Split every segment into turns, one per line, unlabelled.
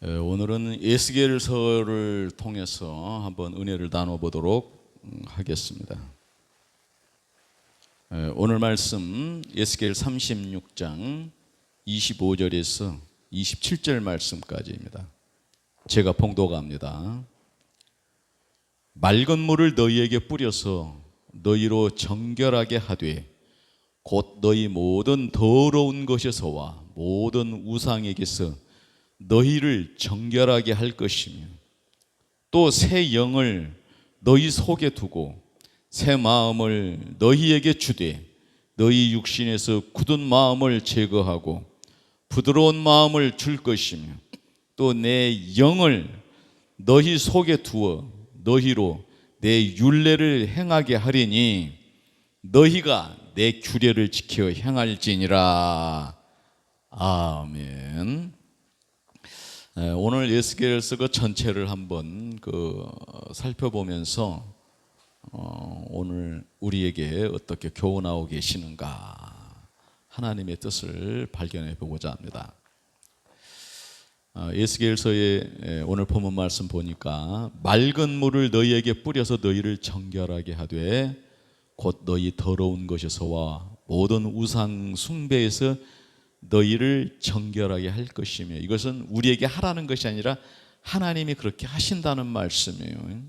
오늘은 에스겔서를 통해서 한번 은혜를 나눠보도록 하겠습니다. 오늘 말씀 에스겔 36장 25절에서 27절 말씀까지입니다. 제가 봉독합니다. 맑은 물을 너희에게 뿌려서 너희로 정결하게 하되 곧 너희 모든 더러운 것에서와 모든 우상에게서 너희를 정결하게 할 것이며 또 새 영을 너희 속에 두고 새 마음을 너희에게 주되 너희 육신에서 굳은 마음을 제거하고 부드러운 마음을 줄 것이며 또 내 영을 너희 속에 두어 너희로 내 율례를 행하게 하리니 너희가 내 규례를 지켜 행할지니라. 아멘. 오늘 에스겔서 전체를 한번 살펴보면서 오늘 우리에게 어떻게 교훈하고 계시는가 하나님의 뜻을 발견해 보고자 합니다. 에스겔서의 오늘 본문 말씀 보니까 맑은 물을 너희에게 뿌려서 너희를 정결하게 하되 곧 너희 더러운 것에서와 모든 우상 숭배에서 너희를 정결하게 할 것이며, 이것은 우리에게 하라는 것이 아니라 하나님이 그렇게 하신다는 말씀이에요.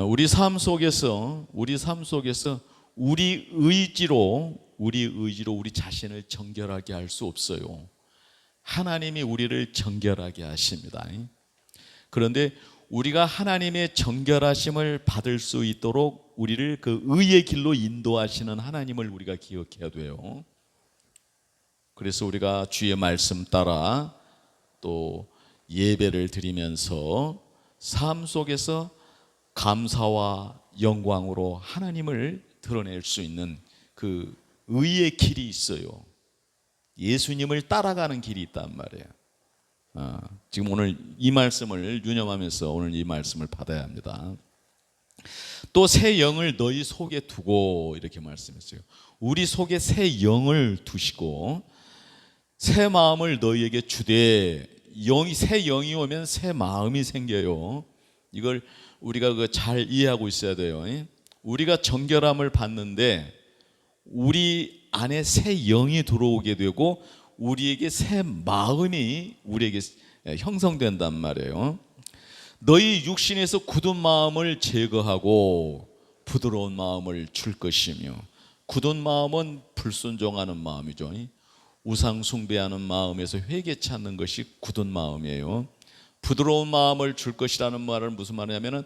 우리 삶 속에서 우리 의지로 우리 자신을 정결하게 할 수 없어요. 하나님이 우리를 정결하게 하십니다. 그런데 우리가 하나님의 정결하심을 받을 수 있도록 우리를 그 의의 길로 인도하시는 하나님을 우리가 기억해야 돼요. 그래서 우리가 주의 말씀 따라 또 예배를 드리면서 삶 속에서 감사와 영광으로 하나님을 드러낼 수 있는 그 의의 길이 있어요. 예수님을 따라가는 길이 있단 말이에요. 지금 오늘 이 말씀을 유념하면서 오늘 이 말씀을 받아야 합니다. 또 새 영을 너희 속에 두고 이렇게 말씀했어요. 우리 속에 새 영을 두시고 새 마음을 너희에게 주되, 새 영이 오면 새 마음이 생겨요. 이걸 우리가 잘 이해하고 있어야 돼요. 우리가 정결함을 받는데 우리 안에 새 영이 들어오게 되고 우리에게 새 마음이 우리에게 형성된단 말이에요. 너희 육신에서 굳은 마음을 제거하고 부드러운 마음을 줄 것이며, 굳은 마음은 불순종하는 마음이죠. 우상 숭배하는 마음에서 회개 찾는 것이 굳은 마음이에요. 부드러운 마음을 줄 것이라는 말은 무슨 말이냐면은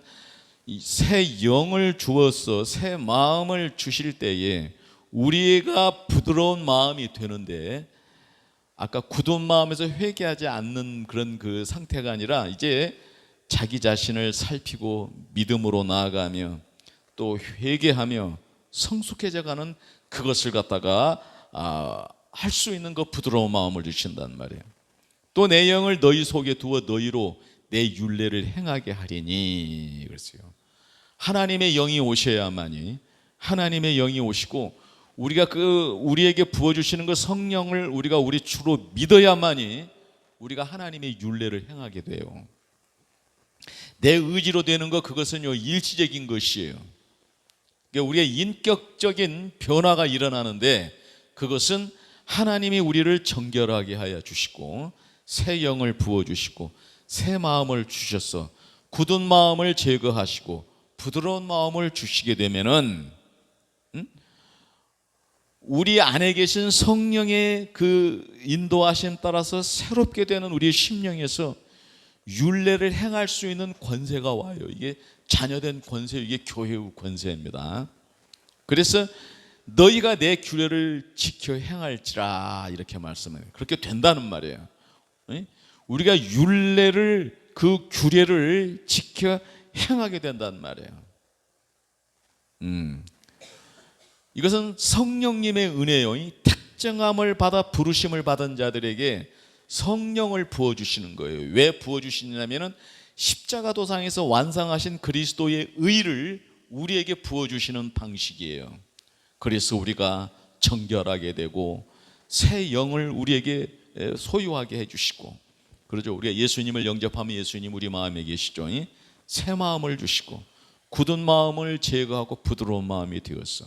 새 영을 주어서 새 마음을 주실 때에 우리가 부드러운 마음이 되는데, 아까 굳은 마음에서 회개하지 않는 그런 그 상태가 아니라 이제 자기 자신을 살피고 믿음으로 나아가며 또 회개하며 성숙해져가는 그것을 갖다가 할 수 있는 그 부드러운 마음을 주신단 말이에요. 또 내 영을 너희 속에 두어 너희로 내 율례를 행하게 하리니 그랬어요. 하나님의 영이 오셔야만이, 하나님의 영이 오시고 우리가 우리에게 부어주시는 그 성령을 우리가 우리 주로 믿어야만이 우리가 하나님의 율례를 행하게 돼요. 내 의지로 되는 것, 그것은요 일시적인 것이에요. 그러니까 우리의 인격적인 변화가 일어나는데 그것은 하나님이 우리를 정결하게 하여 주시고 새 영을 부어주시고 새 마음을 주셔서 굳은 마음을 제거하시고 부드러운 마음을 주시게 되면은 우리 안에 계신 성령의 그 인도하심 따라서 새롭게 되는 우리의 심령에서 율례를 행할 수 있는 권세가 와요. 이게 자녀된 권세, 이게 교회의 권세입니다. 그래서 너희가 내 규례를 지켜 행할지라 이렇게 말씀해요. 그렇게 된다는 말이에요. 우리가 율례를, 그 규례를 지켜 행하게 된다는 말이에요. 이것은 성령님의 은혜요. 특정함을 받아 부르심을 받은 자들에게 성령을 부어주시는 거예요. 왜 부어주시냐면은 십자가 도상에서 완성하신 그리스도의 의를 우리에게 부어주시는 방식이에요. 그래서 우리가 정결하게 되고 새 영을 우리에게 소유하게 해주시고 그러죠. 우리가 예수님을 영접하면 예수님 우리 마음에 계시죠. 새 마음을 주시고 굳은 마음을 제거하고 부드러운 마음이 되었어.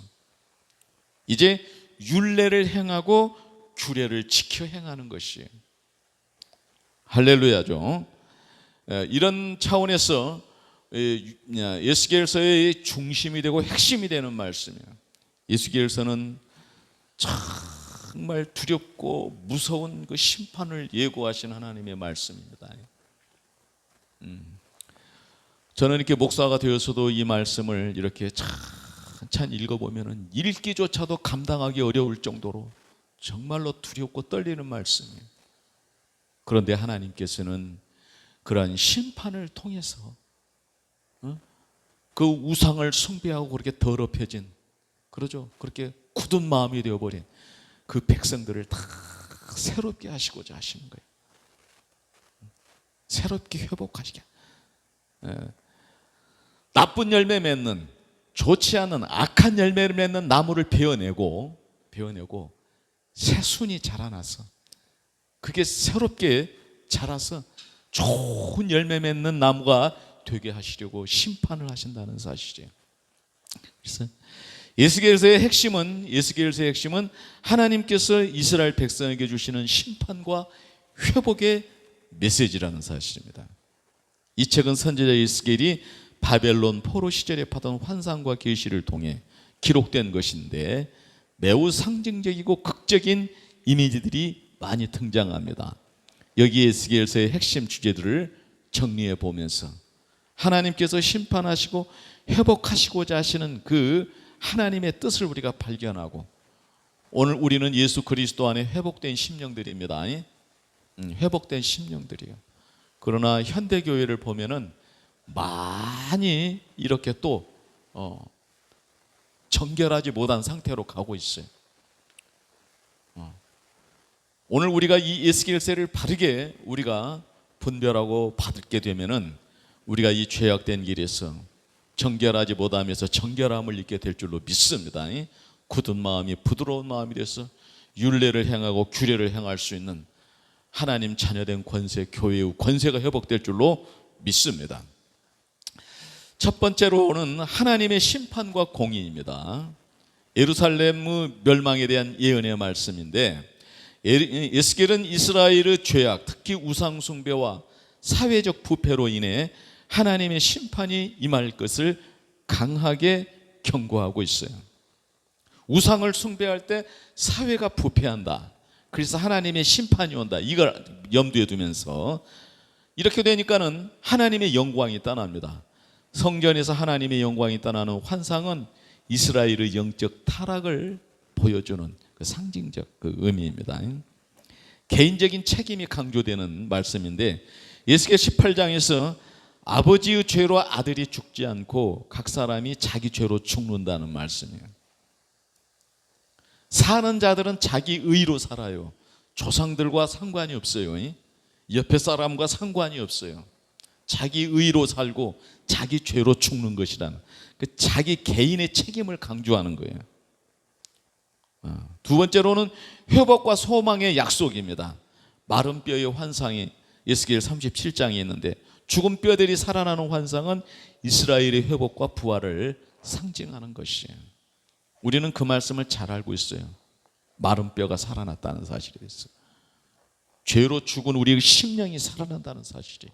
이제 율례를 행하고 규례를 지켜 행하는 것이에요. 할렐루야죠. 이런 차원에서 에스겔서의 중심이 되고 핵심이 되는 말씀이에요. 에스겔서는 정말 두렵고 무서운 그 심판을 예고하신 하나님의 말씀입니다. 저는 이렇게 목사가 되어서도 이 말씀을 이렇게 찬찬히 읽어보면 읽기조차도 감당하기 어려울 정도로 정말로 두렵고 떨리는 말씀이에요. 그런데 하나님께서는 그러한 심판을 통해서 그 우상을 숭배하고 그렇게 더럽혀진, 그러죠, 그렇게 굳은 마음이 되어버린 그 백성들을 다 새롭게 하시고자 하시는 거예요. 새롭게 회복하시게. 나쁜 열매 맺는, 좋지 않은 악한 열매를 맺는 나무를 베어내고 새순이 자라나서 그게 새롭게 자라서 좋은 열매 맺는 나무가 되게 하시려고 심판을 하신다는 사실이에요. 그래서 에스겔서의 핵심은 하나님께서 이스라엘 백성에게 주시는 심판과 회복의 메시지라는 사실입니다. 이 책은 선지자 에스겔이 바벨론 포로 시절에 받은 환상과 계시를 통해 기록된 것인데 매우 상징적이고 극적인 이미지들이 많이 등장합니다. 여기 에스겔서의 핵심 주제들을 정리해 보면서 하나님께서 심판하시고 회복하시고자 하시는 그 하나님의 뜻을 우리가 발견하고, 오늘 우리는 예수 그리스도 안에 회복된 심령들입니다. 회복된 심령들이에요. 그러나 현대교회를 보면은 많이 이렇게 또 정결하지 못한 상태로 가고 있어요. 오늘 우리가 이 에스겔서를 바르게 우리가 분별하고 받게 되면은 우리가 이 죄악된 길에서 정결하지 못하면서 정결함을 잊게 될 줄로 믿습니다. 굳은 마음이 부드러운 마음이 돼서 율례를 행하고 규례를 행할 수 있는 하나님 자녀된 권세, 교회의 권세가 회복될 줄로 믿습니다. 첫 번째로는 하나님의 심판과 공의입니다. 예루살렘의 멸망에 대한 예언의 말씀인데, 에스겔은 이스라엘의 죄악, 특히 우상 숭배와 사회적 부패로 인해 하나님의 심판이 임할 것을 강하게 경고하고 있어요. 우상을 숭배할 때 사회가 부패한다. 그래서 하나님의 심판이 온다. 이걸 염두에 두면서 이렇게 되니까는 하나님의 영광이 떠납니다. 성전에서 하나님의 영광이 떠나는 환상은 이스라엘의 영적 타락을 보여주는 그 상징적 그 의미입니다. 개인적인 책임이 강조되는 말씀인데, 에스겔 18장에서 아버지의 죄로 아들이 죽지 않고 각 사람이 자기 죄로 죽는다는 말씀이에요. 사는 자들은 자기 의로 살아요. 조상들과 상관이 없어요. 옆에 사람과 상관이 없어요. 자기 의로 살고 자기 죄로 죽는 것이라는 그 자기 개인의 책임을 강조하는 거예요. 두 번째로는 회복과 소망의 약속입니다. 마른 뼈의 환상이 에스겔 37장에 있는데, 죽은 뼈들이 살아나는 환상은 이스라엘의 회복과 부활을 상징하는 것이에요. 우리는 그 말씀을 잘 알고 있어요. 마른 뼈가 살아났다는 사실이 있어요. 죄로 죽은 우리의 심령이 살아난다는 사실이에요.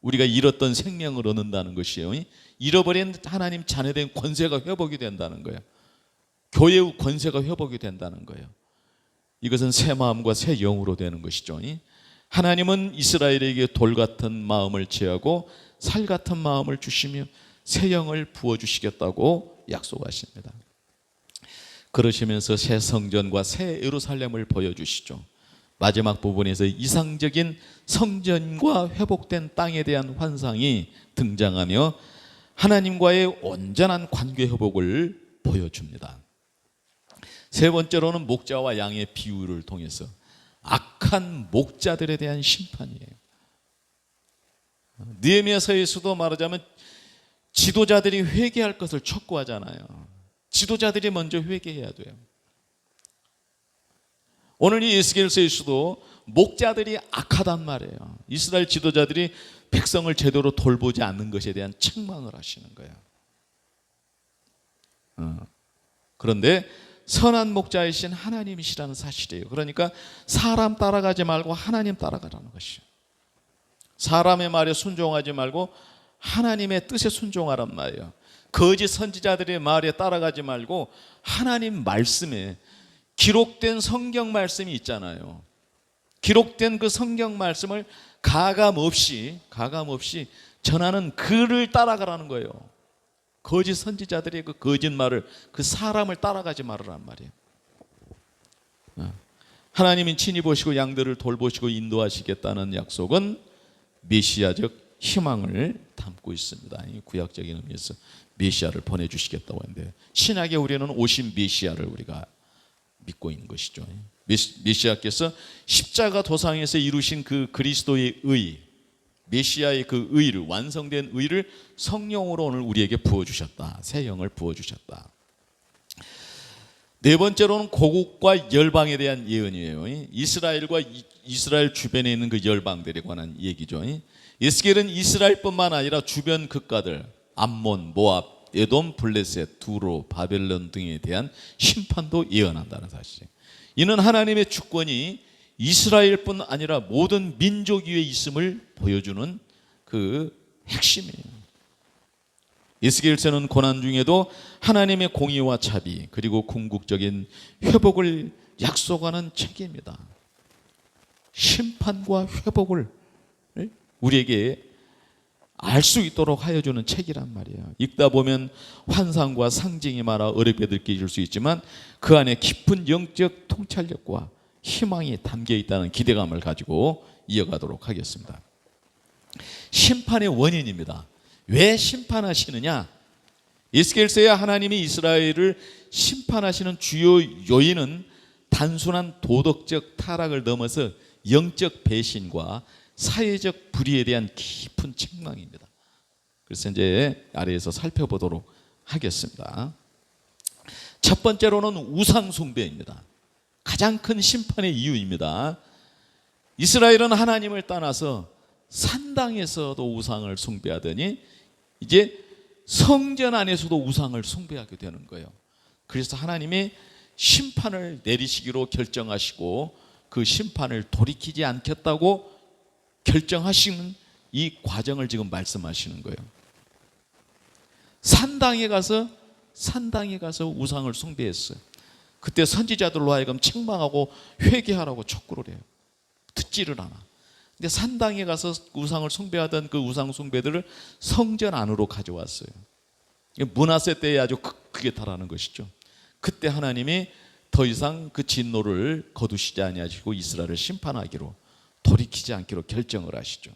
우리가 잃었던 생명을 얻는다는 것이에요. 잃어버린 하나님 자녀된 권세가 회복이 된다는 거예요. 교회의 권세가 회복이 된다는 거예요. 이것은 새 마음과 새 영으로 되는 것이죠. 하나님은 이스라엘에게 돌 같은 마음을 취하고 살 같은 마음을 주시며 새 영을 부어주시겠다고 약속하십니다. 그러시면서 새 성전과 새 예루살렘을 보여주시죠. 마지막 부분에서 이상적인 성전과 회복된 땅에 대한 환상이 등장하며 하나님과의 온전한 관계 회복을 보여줍니다. 세 번째로는 목자와 양의 비유를 통해서 악한 목자들에 대한 심판이에요. 느헤미야서에서도 말하자면 지도자들이 회개할 것을 촉구하잖아요. 지도자들이 먼저 회개해야 돼요. 오늘 이 에스겔서에서도 목자들이 악하단 말이에요. 이스라엘 지도자들이 백성을 제대로 돌보지 않는 것에 대한 책망을 하시는 거예요. 그런데 선한 목자이신 하나님이시라는 사실이에요. 그러니까 사람 따라가지 말고 하나님 따라가라는 것이에요. 사람의 말에 순종하지 말고 하나님의 뜻에 순종하란 말이에요. 거짓 선지자들의 말에 따라가지 말고 하나님 말씀에, 기록된 성경 말씀이 있잖아요. 기록된 그 성경 말씀을 가감 없이 전하는 그를 따라가라는 거예요. 거짓 선지자들의 그 거짓말을, 그 사람을 따라가지 말으란 말이에요. 하나님이 친히 보시고 양들을 돌보시고 인도하시겠다는 약속은 메시아적 희망을 담고 있습니다. 구약적인 의미에서 메시아를 보내주시겠다고 하는데, 신약에 우리는 오신 메시아를 우리가 믿고 있는 것이죠. 메시아께서 십자가 도상에서 이루신 그 그리스도의 의, 메시아의 그 의를, 완성된 의를 성령으로 오늘 우리에게 부어주셨다. 새 영을 부어주셨다. 네 번째로는 고국과 열방에 대한 예언이에요. 이스라엘과 이스라엘 주변에 있는 그 열방들에 관한 얘기죠. 에스겔은 이스라엘뿐만 아니라 주변 국가들, 암몬, 모압, 에돔, 블레셋, 두로, 바벨론 등에 대한 심판도 예언한다는 사실이에요. 이는 하나님의 주권이 이스라엘뿐 아니라 모든 민족 위에 있음을 보여주는 그 핵심이에요. 에스겔서는 고난 중에도 하나님의 공의와 자비, 그리고 궁극적인 회복을 약속하는 책입니다. 심판과 회복을 우리에게 알 수 있도록 하여 주는 책이란 말이에요. 읽다 보면 환상과 상징이 많아 어렵게 느껴질 수 있지만 그 안에 깊은 영적 통찰력과 희망이 담겨 있다는 기대감을 가지고 이어가도록 하겠습니다. 심판의 원인입니다. 왜 심판하시느냐? 에스겔서에 하나님이 이스라엘을 심판하시는 주요 요인은 단순한 도덕적 타락을 넘어서 영적 배신과 사회적 불의에 대한 깊은 책망입니다. 그래서 이제 아래에서 살펴보도록 하겠습니다. 첫 번째로는 우상 숭배입니다. 가장 큰 심판의 이유입니다. 이스라엘은 하나님을 떠나서 산당에서도 우상을 숭배하더니 이제 성전 안에서도 우상을 숭배하게 되는 거예요. 그래서 하나님이 심판을 내리시기로 결정하시고 그 심판을 돌이키지 않겠다고 결정하시는 이 과정을 지금 말씀하시는 거예요. 산당에 가서 우상을 숭배했어요. 그때 선지자들로 하여금 책망하고 회개하라고 촉구를 해요. 듣지를 않아. 근데 산당에 가서 우상을 숭배하던 그 우상 숭배들을 성전 안으로 가져왔어요. 므낫세 때에 아주 크게 달하는 것이죠. 그때 하나님이 더 이상 그 진노를 거두시지 아니하시고 이스라엘을 심판하기로, 돌이키지 않기로 결정을 하시죠.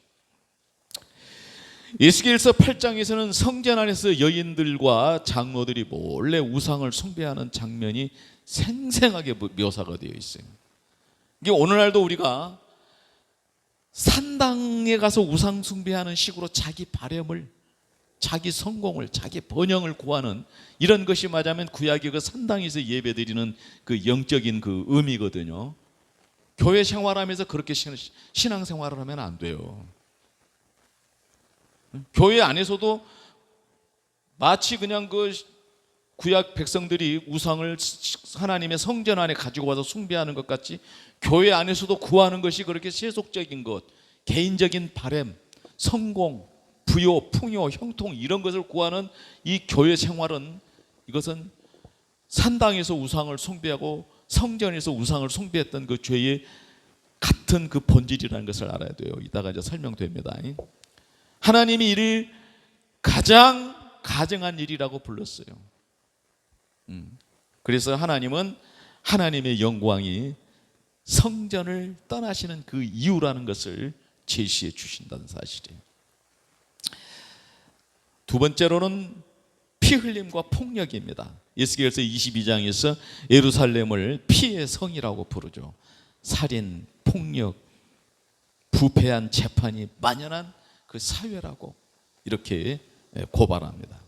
에스겔서 8장에서는 성전 안에서 여인들과 장로들이 몰래 우상을 숭배하는 장면이 생생하게 묘사가 되어 있어요. 이게 오늘날도 우리가 산당에 가서 우상 숭배하는 식으로 자기 바램을, 자기 성공을, 자기 번영을 구하는 이런 것이 맞으면 구약의 그 산당에서 예배드리는 그 영적인 그 의미거든요. 교회 생활하면서 그렇게 신앙생활을 하면 안 돼요. 교회 안에서도 마치 그냥 그 구약 백성들이 우상을 하나님의 성전 안에 가지고 와서 숭배하는 것 같이 교회 안에서도 구하는 것이 그렇게 세속적인 것, 개인적인 바램, 성공, 부요, 풍요, 형통 이런 것을 구하는 이 교회 생활은, 이것은 산당에서 우상을 숭배하고 성전에서 우상을 숭배했던 그 죄의 같은 그 본질이라는 것을 알아야 돼요. 이따가 이제 설명됩니다. 하나님이 이를 가장 가증한 일이라고 불렀어요. 그래서 하나님은 하나님의 영광이 성전을 떠나시는 그 이유라는 것을 제시해 주신다는 사실이에요. 두 번째로는 피 흘림과 폭력입니다. 에스겔서 22장에서 예루살렘을 피의 성이라고 부르죠. 살인, 폭력, 부패한 재판이 만연한 그 사회라고 이렇게 고발합니다.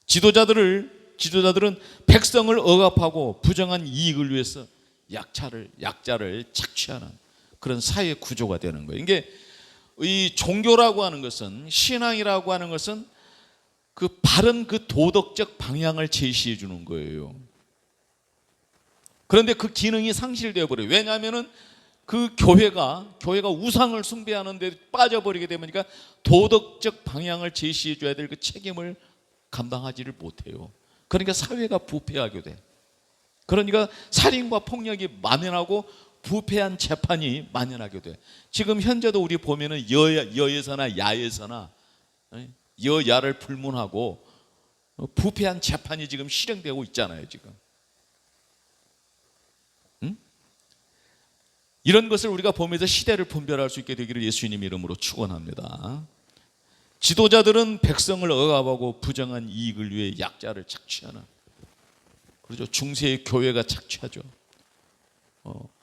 지도자들은 백성을 억압하고 부정한 이익을 위해서 약자를 착취하는 그런 사회 구조가 되는 거예요. 이게 이 종교라고 하는 것은, 신앙이라고 하는 것은 그 바른 그 도덕적 방향을 제시해 주는 거예요. 그런데 그 기능이 상실되어 버려요. 왜냐하면은 그 교회가 우상을 숭배하는 데 빠져버리게 되니까 도덕적 방향을 제시해 줘야 될 그 책임을 감당하지를 못해요. 그러니까 사회가 부패하게 돼. 그러니까 살인과 폭력이 만연하고 부패한 재판이 만연하게 돼. 지금 현재도 우리 보면은 여에서나 야에서나 여야를 불문하고 부패한 재판이 지금 실행되고 있잖아요, 지금. 이런 것을 우리가 보면서 시대를 분별할 수 있게 되기를 예수님 이름으로 축원합니다. 지도자들은 백성을 억압하고 부정한 이익을 위해 약자를 착취하는, 그렇죠. 중세의 교회가 착취하죠.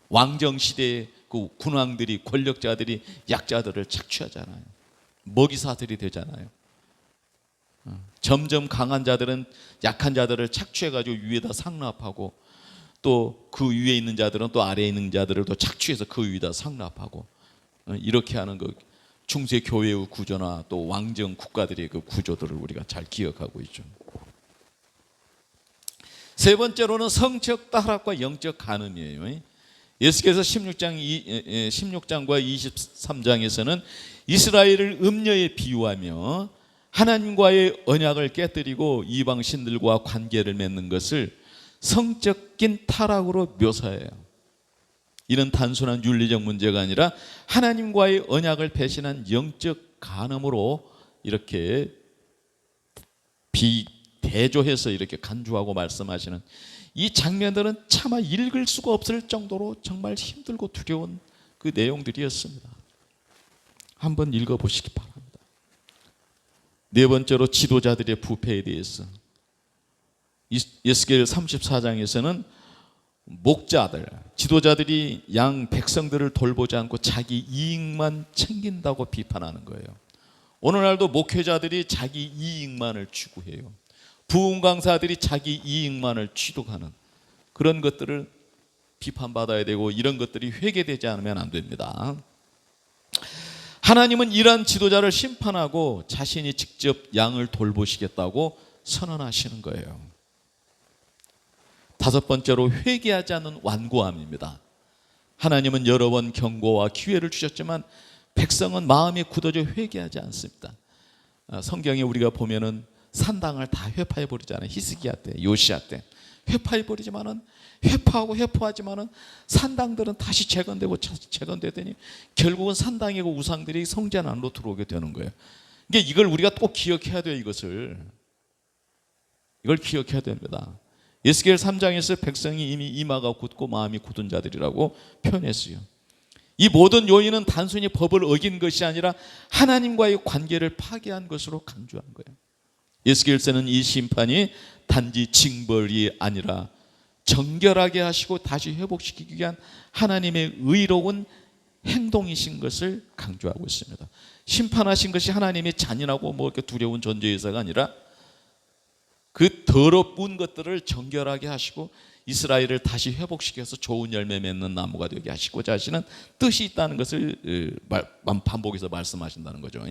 왕정 시대의 그 군왕들이, 권력자들이 약자들을 착취하잖아요. 먹이사들이 되잖아요. 점점 강한 자들은 약한 자들을 착취해가지고 위에다 상납하고, 또 그 위에 있는 자들은 또 아래에 있는 자들을 또 착취해서 그 위에다 상납하고, 이렇게 하는 그 중세 교회의 구조나 또 왕정 국가들의 그 구조들을 우리가 잘 기억하고 있죠. 세 번째로는 성적 타락과 영적 간음이에요. 예수께서 16장과 23장에서는 이스라엘을 음녀에 비유하며 하나님과의 언약을 깨뜨리고 이방 신들과 관계를 맺는 것을 성적인 타락으로 묘사해요. 이는 단순한 윤리적 문제가 아니라 하나님과의 언약을 배신한 영적 간음으로 이렇게 대조해서 이렇게 간주하고 말씀하시는 이 장면들은 차마 읽을 수가 없을 정도로 정말 힘들고 두려운 그 내용들이었습니다. 한번 읽어보시기 바랍니다. 네 번째로 지도자들의 부패에 대해서 에스겔 34장에서는 목자들, 지도자들이 양 백성들을 돌보지 않고 자기 이익만 챙긴다고 비판하는 거예요. 오늘날도 목회자들이 자기 이익만을 추구해요. 부흥 강사들이 자기 이익만을 취득하는 그런 것들을 비판받아야 되고, 이런 것들이 회개되지 않으면 안 됩니다. 하나님은 이러한 지도자를 심판하고 자신이 직접 양을 돌보시겠다고 선언하시는 거예요. 다섯 번째로 회개하지 않는 완고함입니다. 하나님은 여러 번 경고와 기회를 주셨지만 백성은 마음이 굳어져 회개하지 않습니다. 성경에 우리가 보면은 산당을 다 회파해 버리잖아요. 히스기야 때, 요시야 때 회파해 버리지만은, 회파하지만은 산당들은 다시 재건되더니 결국은 산당이고 우상들이 성전 안으로 들어오게 되는 거예요. 이걸 우리가 꼭 기억해야 돼요. 이걸 기억해야 됩니다. 에스겔 3장에서 백성이 이미 이마가 굳고 마음이 굳은 자들이라고 표현했어요. 이 모든 요인은 단순히 법을 어긴 것이 아니라 하나님과의 관계를 파괴한 것으로 간주한 거예요. 에스겔서는 이 심판이 단지 징벌이 아니라 정결하게 하시고 다시 회복시키기 위한 하나님의 의로운 행동이신 것을 강조하고 있습니다. 심판하신 것이 하나님의 잔인하고 이렇게 두려운 존재에서가 아니라 그 더러운 것들을 정결하게 하시고 이스라엘을 다시 회복시켜서 좋은 열매 맺는 나무가 되게 하시고자 하시는 뜻이 있다는 것을 반복해서 말씀하신다는 거죠.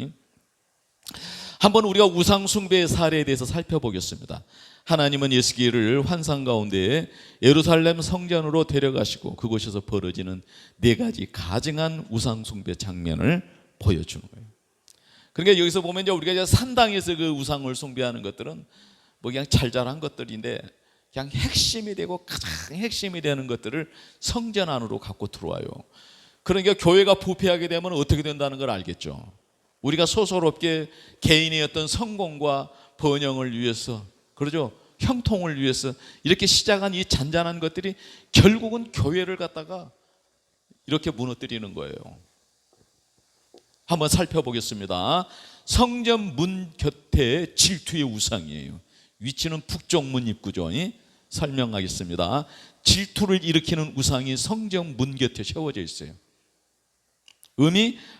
한번 우리가 우상 숭배의 사례에 대해서 살펴보겠습니다. 하나님은 에스겔을 환상 가운데 예루살렘 성전으로 데려가시고 그곳에서 벌어지는 네 가지 가증한 우상 숭배 장면을 보여주는 거예요. 그러니까 여기서 보면 이제 우리가 산당에서 그 우상을 숭배하는 것들은 그냥 잘잘한 것들인데, 그냥 핵심이 되고 가장 핵심이 되는 것들을 성전 안으로 갖고 들어와요. 그러니까 교회가 부패하게 되면 어떻게 된다는 걸 알겠죠. 우리가 소소롭게 개인의 어떤 성공과 번영을 위해서, 그러죠, 형통을 위해서 이렇게 시작한 이 잔잔한 것들이 결국은 교회를 갖다가 이렇게 무너뜨리는 거예요. 한번 살펴보겠습니다. 성전 문 곁에 질투의 우상이에요. 위치는 북쪽 문 입구죠. 설명하겠습니다. 질투를 일으키는 우상이 성전 문 곁에 세워져 있어요.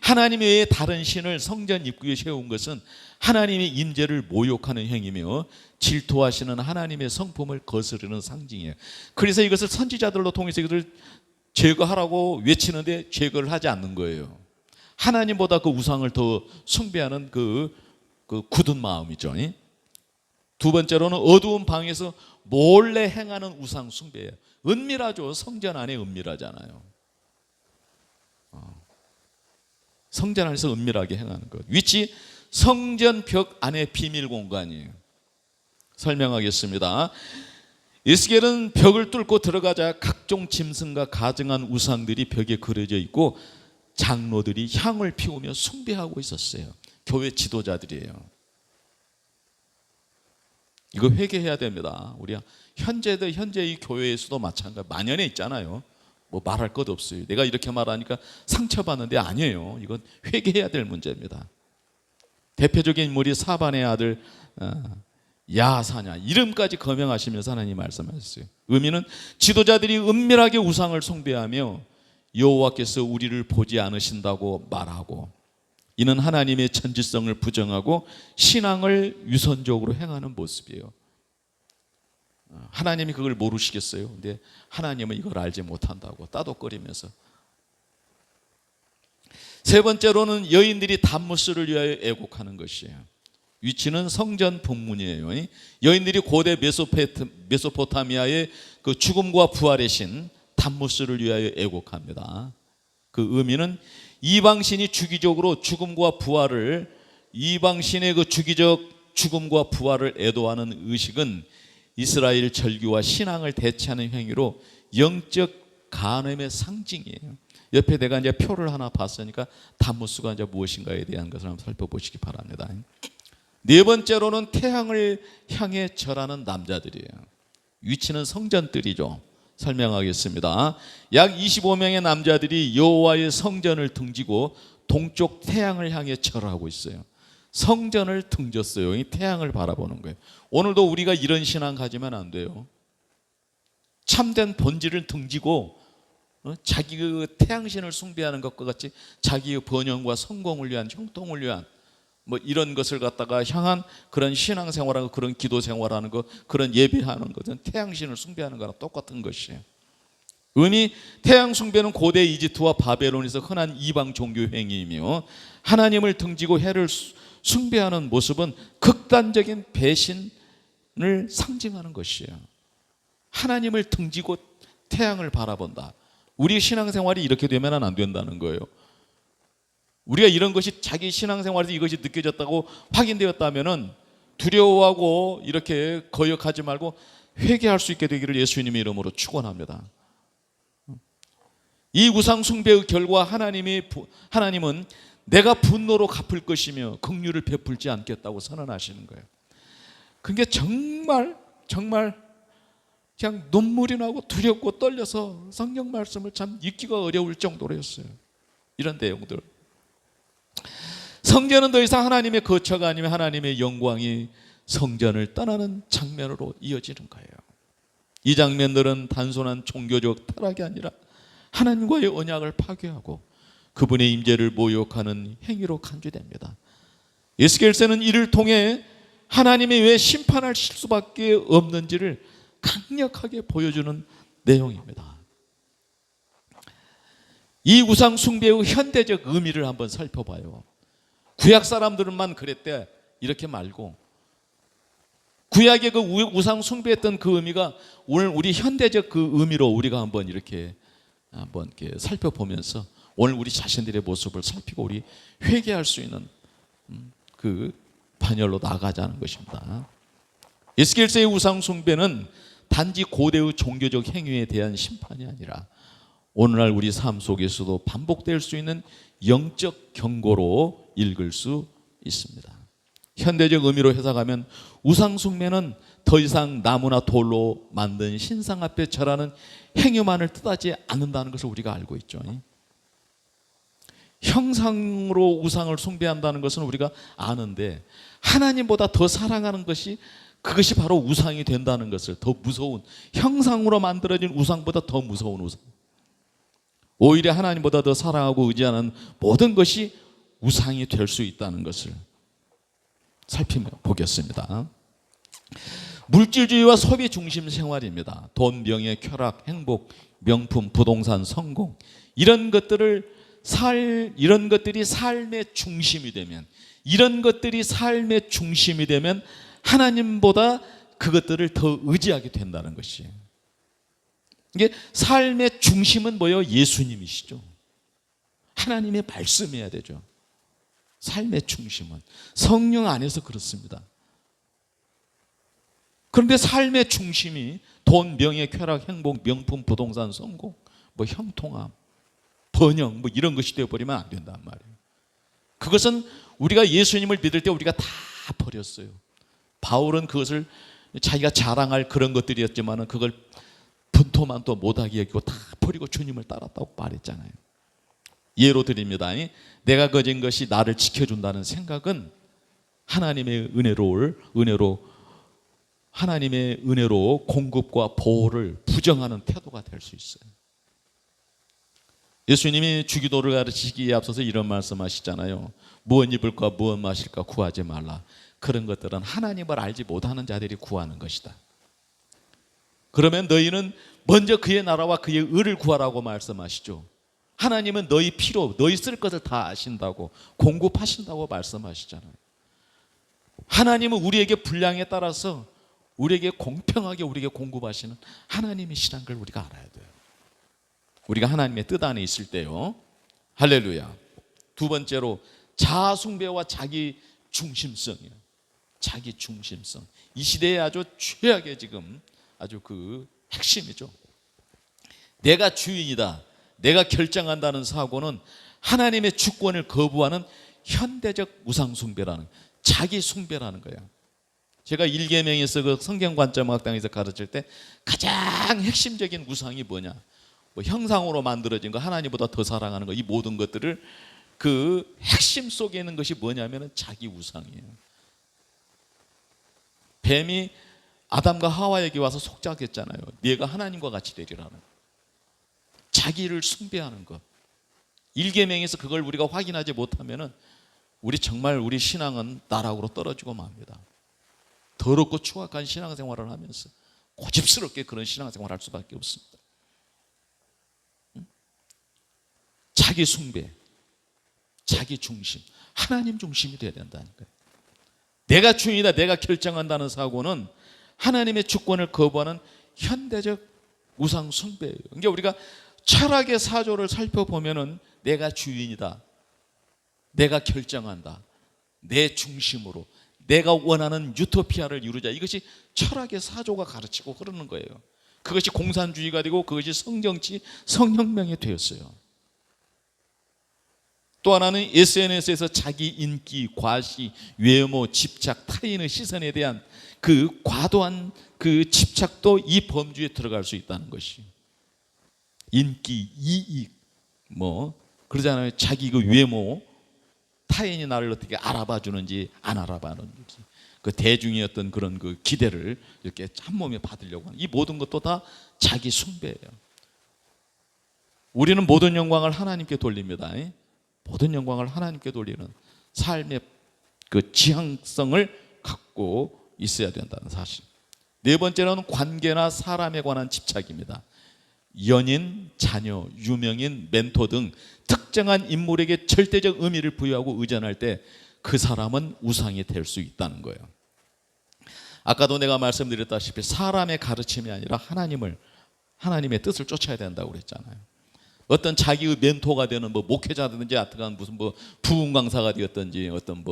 하나님 외에 다른 신을 성전 입구에 세운 것은 하나님의 임재를 모욕하는 행위며 질투하시는 하나님의 성품을 거스르는 상징이에요. 그래서 이것을 선지자들로 통해서 이것을 제거하라고 외치는데 제거를 하지 않는 거예요. 하나님보다 그 우상을 더 숭배하는 그 굳은 마음이죠. 두 번째로는 어두운 방에서 몰래 행하는 우상 숭배예요. 은밀하죠. 성전 안에 은밀하잖아요. 성전 안에서 은밀하게 행하는 것. 위치 성전 벽 안에 비밀 공간이에요. 설명하겠습니다. 에스겔은 벽을 뚫고 들어가자 각종 짐승과 가증한 우상들이 벽에 그려져 있고 장로들이 향을 피우며 숭배하고 있었어요. 교회 지도자들이에요. 이거 회개해야 됩니다. 우리 현재 이 교회에서도 마찬가지. 만연해 있잖아요. 뭐 말할 것 없어요. 내가 이렇게 말하니까 상처받는데 아니에요. 이건 회개해야 될 문제입니다. 대표적인 인물이 사반의 아들 야사냐, 이름까지 거명하시면서 하나님 말씀하셨어요. 의미는 지도자들이 은밀하게 우상을 숭배하며 여호와께서 우리를 보지 않으신다고 말하고, 이는 하나님의 천지성을 부정하고 신앙을 유선적으로 행하는 모습이에요. 하나님이 그걸 모르시겠어요? 근데 하나님은 이걸 알지 못한다고 따독거리면서. 세 번째로는 여인들이 단무스를 위하여 애곡하는 것이에요. 위치는 성전 북문이에요. 여인들이 고대 메소포타미아의 그 죽음과 부활의 신 단무스를 위하여 애곡합니다. 그 의미는 이방신이 주기적으로 죽음과 부활을, 이방신의 그 주기적 죽음과 부활을 애도하는 의식은 이스라엘 절기와 신앙을 대체하는 행위로 영적 간음의 상징이에요. 옆에 내가 이제 표를 하나 봤으니까 단무스가 이제 무엇인가에 대한 것을 한번 살펴보시기 바랍니다. 네 번째로는 태양을 향해 절하는 남자들이에요. 위치는 성전뜰이죠. 설명하겠습니다. 약 25명의 남자들이 여호와의 성전을 등지고 동쪽 태양을 향해 절하고 있어요. 성전을 등졌어요. 이 태양을 바라보는 거예요. 오늘도 우리가 이런 신앙 가지면 안 돼요. 참된 본질을 등지고 자기 그 태양신을 숭배하는 것과 같이 자기의 번영과 성공을 위한, 형통을 위한 뭐 이런 것을 갖다가 향한 그런 신앙생활하고 그런 기도생활하는 것, 그런 예배하는 것은 태양신을 숭배하는 거랑 똑같은 것이에요. 은히 태양 숭배는 고대 이집트와 바벨론에서 흔한 이방 종교 행위이며, 하나님을 등지고 해를 숭배하는 모습은 극단적인 배신을 상징하는 것이에요. 하나님을 등지고 태양을 바라본다. 우리 신앙생활이 이렇게 되면 안 된다는 거예요. 우리가 이런 것이 자기 신앙생활에서 이것이 느껴졌다고 확인되었다면 두려워하고 이렇게 거역하지 말고 회개할 수 있게 되기를 예수님의 이름으로 축원합니다. 이 우상 숭배의 결과 하나님은 내가 분노로 갚을 것이며 긍휼을 베풀지 않겠다고 선언하시는 거예요. 그게 정말 그냥 눈물이 나고 두렵고 떨려서 성경 말씀을 참 읽기가 어려울 정도로 했어요. 이런 내용들. 성전은 더 이상 하나님의 거처가 아니면 하나님의 영광이 성전을 떠나는 장면으로 이어지는 거예요. 이 장면들은 단순한 종교적 타락이 아니라 하나님과의 언약을 파괴하고 그분의 임재를 모욕하는 행위로 간주됩니다. 에스겔서는 이를 통해 하나님이 왜 심판하실 수밖에 없는지를 강력하게 보여주는 내용입니다. 이 우상 숭배의 현대적 의미를 한번 살펴봐요. 구약 사람들만 그랬대 이렇게 말고, 구약의 그 우상 숭배했던 그 의미가 오늘 우리 현대적 그 의미로 우리가 한번 이렇게 살펴보면서 오늘 우리 자신들의 모습을 살피고 우리 회개할 수 있는 그 반열로 나가자는 것입니다. 에스겔서의 우상 숭배는 단지 고대의 종교적 행위에 대한 심판이 아니라 오늘날 우리 삶 속에서도 반복될 수 있는 영적 경고로 읽을 수 있습니다. 현대적 의미로 해석하면 우상 숭배는 더 이상 나무나 돌로 만든 신상 앞에 절하는 행위만을 뜻하지 않는다는 것을 우리가 알고 있죠. 형상으로 우상을 숭배한다는 것은 우리가 아는데, 하나님보다 더 사랑하는 것이 그것이 바로 우상이 된다는 것을, 더 무서운 형상으로 만들어진 우상보다 더 무서운 우상. 오히려 하나님보다 더 사랑하고 의지하는 모든 것이 우상이 될 수 있다는 것을 살펴보겠습니다. 물질주의와 소비 중심 생활입니다. 돈, 명예, 쾌락, 행복, 명품, 부동산, 성공, 이런 것들이 삶의 중심이 되면, 하나님보다 그것들을 더 의지하게 된다는 것이에요. 이게 삶의 중심은 뭐예요? 예수님이시죠. 하나님의 말씀이어야 되죠. 삶의 중심은 성령 안에서 그렇습니다. 그런데 삶의 중심이 돈, 명예, 쾌락, 행복, 명품, 부동산, 성공, 형통함, 번영 이런 것이 되어버리면 안 된단 말이에요. 그것은 우리가 예수님을 믿을 때 우리가 다 버렸어요. 바울은 그것을 자기가 자랑할 그런 것들이었지만 그걸 분토만도 못하게 여기고 다 버리고 주님을 따랐다고 말했잖아요. 예로 드립니다. 내가 가진 것이 나를 지켜준다는 생각은 하나님의 은혜로 공급과 보호를 부정하는 태도가 될 수 있어요. 예수님이 주기도를 가르치기에 앞서서 이런 말씀하시잖아요. 무엇 입을까 무엇 마실까 구하지 말라. 그런 것들은 하나님을 알지 못하는 자들이 구하는 것이다. 그러면 너희는 먼저 그의 나라와 그의 의를 구하라고 말씀하시죠. 하나님은 너희 필요, 너희 쓸 것을 다 아신다고, 공급하신다고 말씀하시잖아요. 하나님은 우리에게 분량에 따라서 우리에게 공평하게 우리에게 공급하시는 하나님이시라는 걸 우리가 알아야 돼요. 우리가 하나님의 뜻 안에 있을 때요. 할렐루야. 두 번째로 자아숭배와 자기 중심성이에요. 자기 중심성. 이 시대에 아주 최악의 지금 아주 그 핵심이죠. 내가 주인이다, 내가 결정한다는 사고는 하나님의 주권을 거부하는 현대적 우상숭배라는, 자기 숭배라는 거야. 제가 1계명에서 그 성경관점학당에서 가르칠 때 가장 핵심적인 우상이 뭐냐, 형상으로 만들어진 거, 하나님보다 더 사랑하는 거, 이 모든 것들을 그 핵심 속에 있는 것이 뭐냐면 자기 우상이에요. 뱀이 아담과 하와에게 와서 속삭였잖아요. 네가 하나님과 같이 되리라는, 자기를 숭배하는 것. 1계명에서 그걸 우리가 확인하지 못하면 우리 신앙은 나락으로 떨어지고 맙니다. 더럽고 추악한 신앙생활을 하면서 고집스럽게 그런 신앙생활을 할 수밖에 없습니다. 자기 숭배, 자기 중심, 하나님 중심이 되어야 된다는 거예요. 내가 주인이다, 내가 결정한다는 사고는 하나님의 주권을 거부하는 현대적 우상 숭배예요. 그러니까 우리가 철학의 사조를 살펴보면은 내가 주인이다, 내가 결정한다, 내 중심으로 내가 원하는 유토피아를 이루자, 이것이 철학의 사조가 가르치고 그러는 거예요. 그것이 공산주의가 되고 그것이 성정치, 성혁명이 되었어요. 또 하나는 SNS에서 자기 인기, 과시, 외모, 집착, 타인의 시선에 대한 그 과도한 그 집착도 이 범주에 들어갈 수 있다는 것이. 인기, 이익, 그러잖아요. 자기 그 외모, 타인이 나를 어떻게 알아봐 주는지 안 알아봐 주는지, 그 대중의 어떤 그런 그 기대를 이렇게 한 몸에 받으려고 하는 이 모든 것도 다 자기 숭배예요. 우리는 모든 영광을 하나님께 돌립니다. 모든 영광을 하나님께 돌리는 삶의 그 지향성을 갖고 있어야 된다는 사실. 네 번째로는 관계나 사람에 관한 집착입니다. 연인, 자녀, 유명인, 멘토 등 특정한 인물에게 절대적 의미를 부여하고 의존할 때 그 사람은 우상이 될 수 있다는 거예요. 아까도 내가 말씀드렸다시피 사람의 가르침이 아니라 하나님의 뜻을 쫓아야 된다고 그랬잖아요. 어떤 자기의 멘토가 되는 목회자든지 하여튼 무슨 부흥 강사가 되었든지 어떤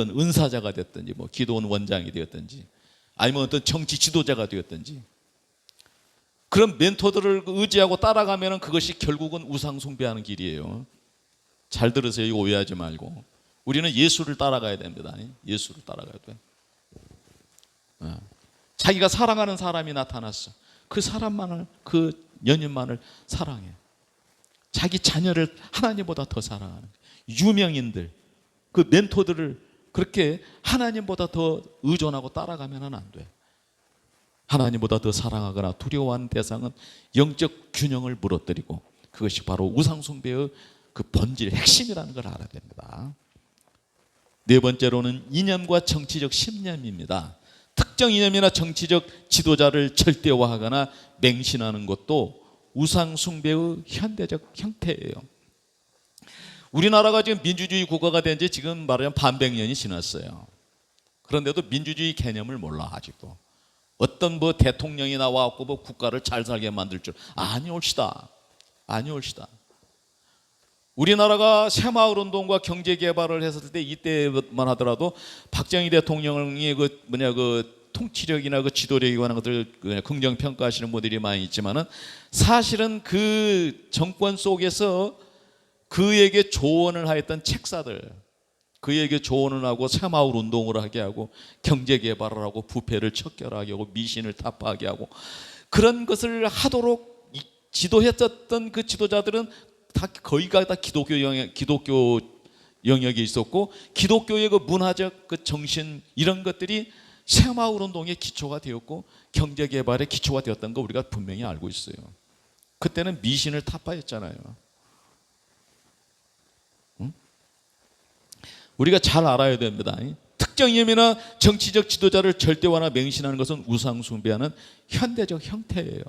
은사자가 됐든지 기도원 원장이 되었든지 아니면 어떤 정치 지도자가 되었든지 그런 멘토들을 의지하고 따라가면 그것이 결국은 우상 숭배하는 길이에요. 잘 들으세요. 이거 오해하지 말고. 우리는 예수를 따라가야 됩니다. 예수를 따라가야 돼. 자기가 사랑하는 사람이 나타났어. 그 사람만을, 그 연인만을 사랑해. 자기 자녀를 하나님보다 더 사랑하는 유명인들, 그 멘토들을 그렇게 하나님보다 더 의존하고 따라가면 안 돼. 하나님보다 더 사랑하거나 두려워하는 대상은 영적 균형을 무너뜨리고 그것이 바로 우상숭배의 그 본질, 핵심이라는 걸 알아야 됩니다. 네 번째로는 이념과 정치적 신념입니다. 특정 이념이나 정치적 지도자를 절대화하거나 맹신하는 것도 우상숭배의 현대적 형태예요. 우리나라가 지금 민주주의 국가가 된 지 지금 말하자면 반백년이 지났어요. 그런데도 민주주의 개념을 몰라. 아직도 어떤 뭐 대통령이 나와갖고 뭐 국가를 잘 살게 만들 줄 아니올시다. 우리나라가 새마을운동과 경제개발을 했을 때 이때만 하더라도 박정희 대통령이 그 통치력이나 그 지도력에 관한 것들 긍정 평가하시는 분들이 많이 있지만은 사실은 그 정권 속에서 그에게 조언을 하였던 책사들, 그에게 조언을 하고 새마을운동을 하게 하고 경제개발을 하고 부패를 척결하게 하고 미신을 타파하게 하고 그런 것을 하도록 지도했었던 그 지도자들은 다 거의가 다 기독교 영역에 있었고 기독교의 그 문화적 그 정신 이런 것들이 새마을운동의 기초가 되었고 경제개발의 기초가 되었던 거 우리가 분명히 알고 있어요. 그때는 미신을 타파했잖아요. 우리가 잘 알아야 됩니다. 특정 이념이나 정치적 지도자를 절대화나 맹신하는 것은 우상숭배하는 현대적 형태예요.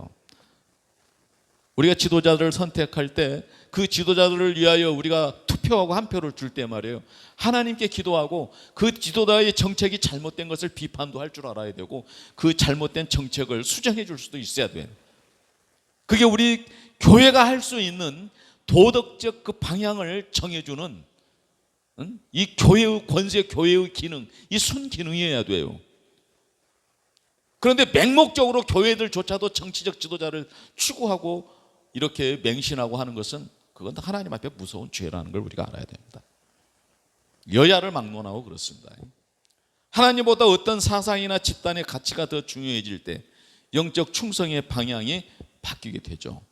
우리가 지도자들을 선택할 때 그 지도자들을 위하여 우리가 투표하고 한 표를 줄 때 말이에요. 하나님께 기도하고 그 지도자의 정책이 잘못된 것을 비판도 할 줄 알아야 되고 그 잘못된 정책을 수정해 줄 수도 있어야 돼요. 그게 우리 교회가 할 수 있는 도덕적 그 방향을 정해주는 이 교회의 권세, 교회의 기능, 이 순기능이어야 돼요. 그런데 맹목적으로 교회들조차도 정치적 지도자를 추구하고 이렇게 맹신하고 하는 것은 그건 하나님 앞에 무서운 죄라는 걸 우리가 알아야 됩니다. 여야를 막론하고 그렇습니다. 하나님보다 어떤 사상이나 집단의 가치가 더 중요해질 때 영적 충성의 방향이 바뀌게 되죠.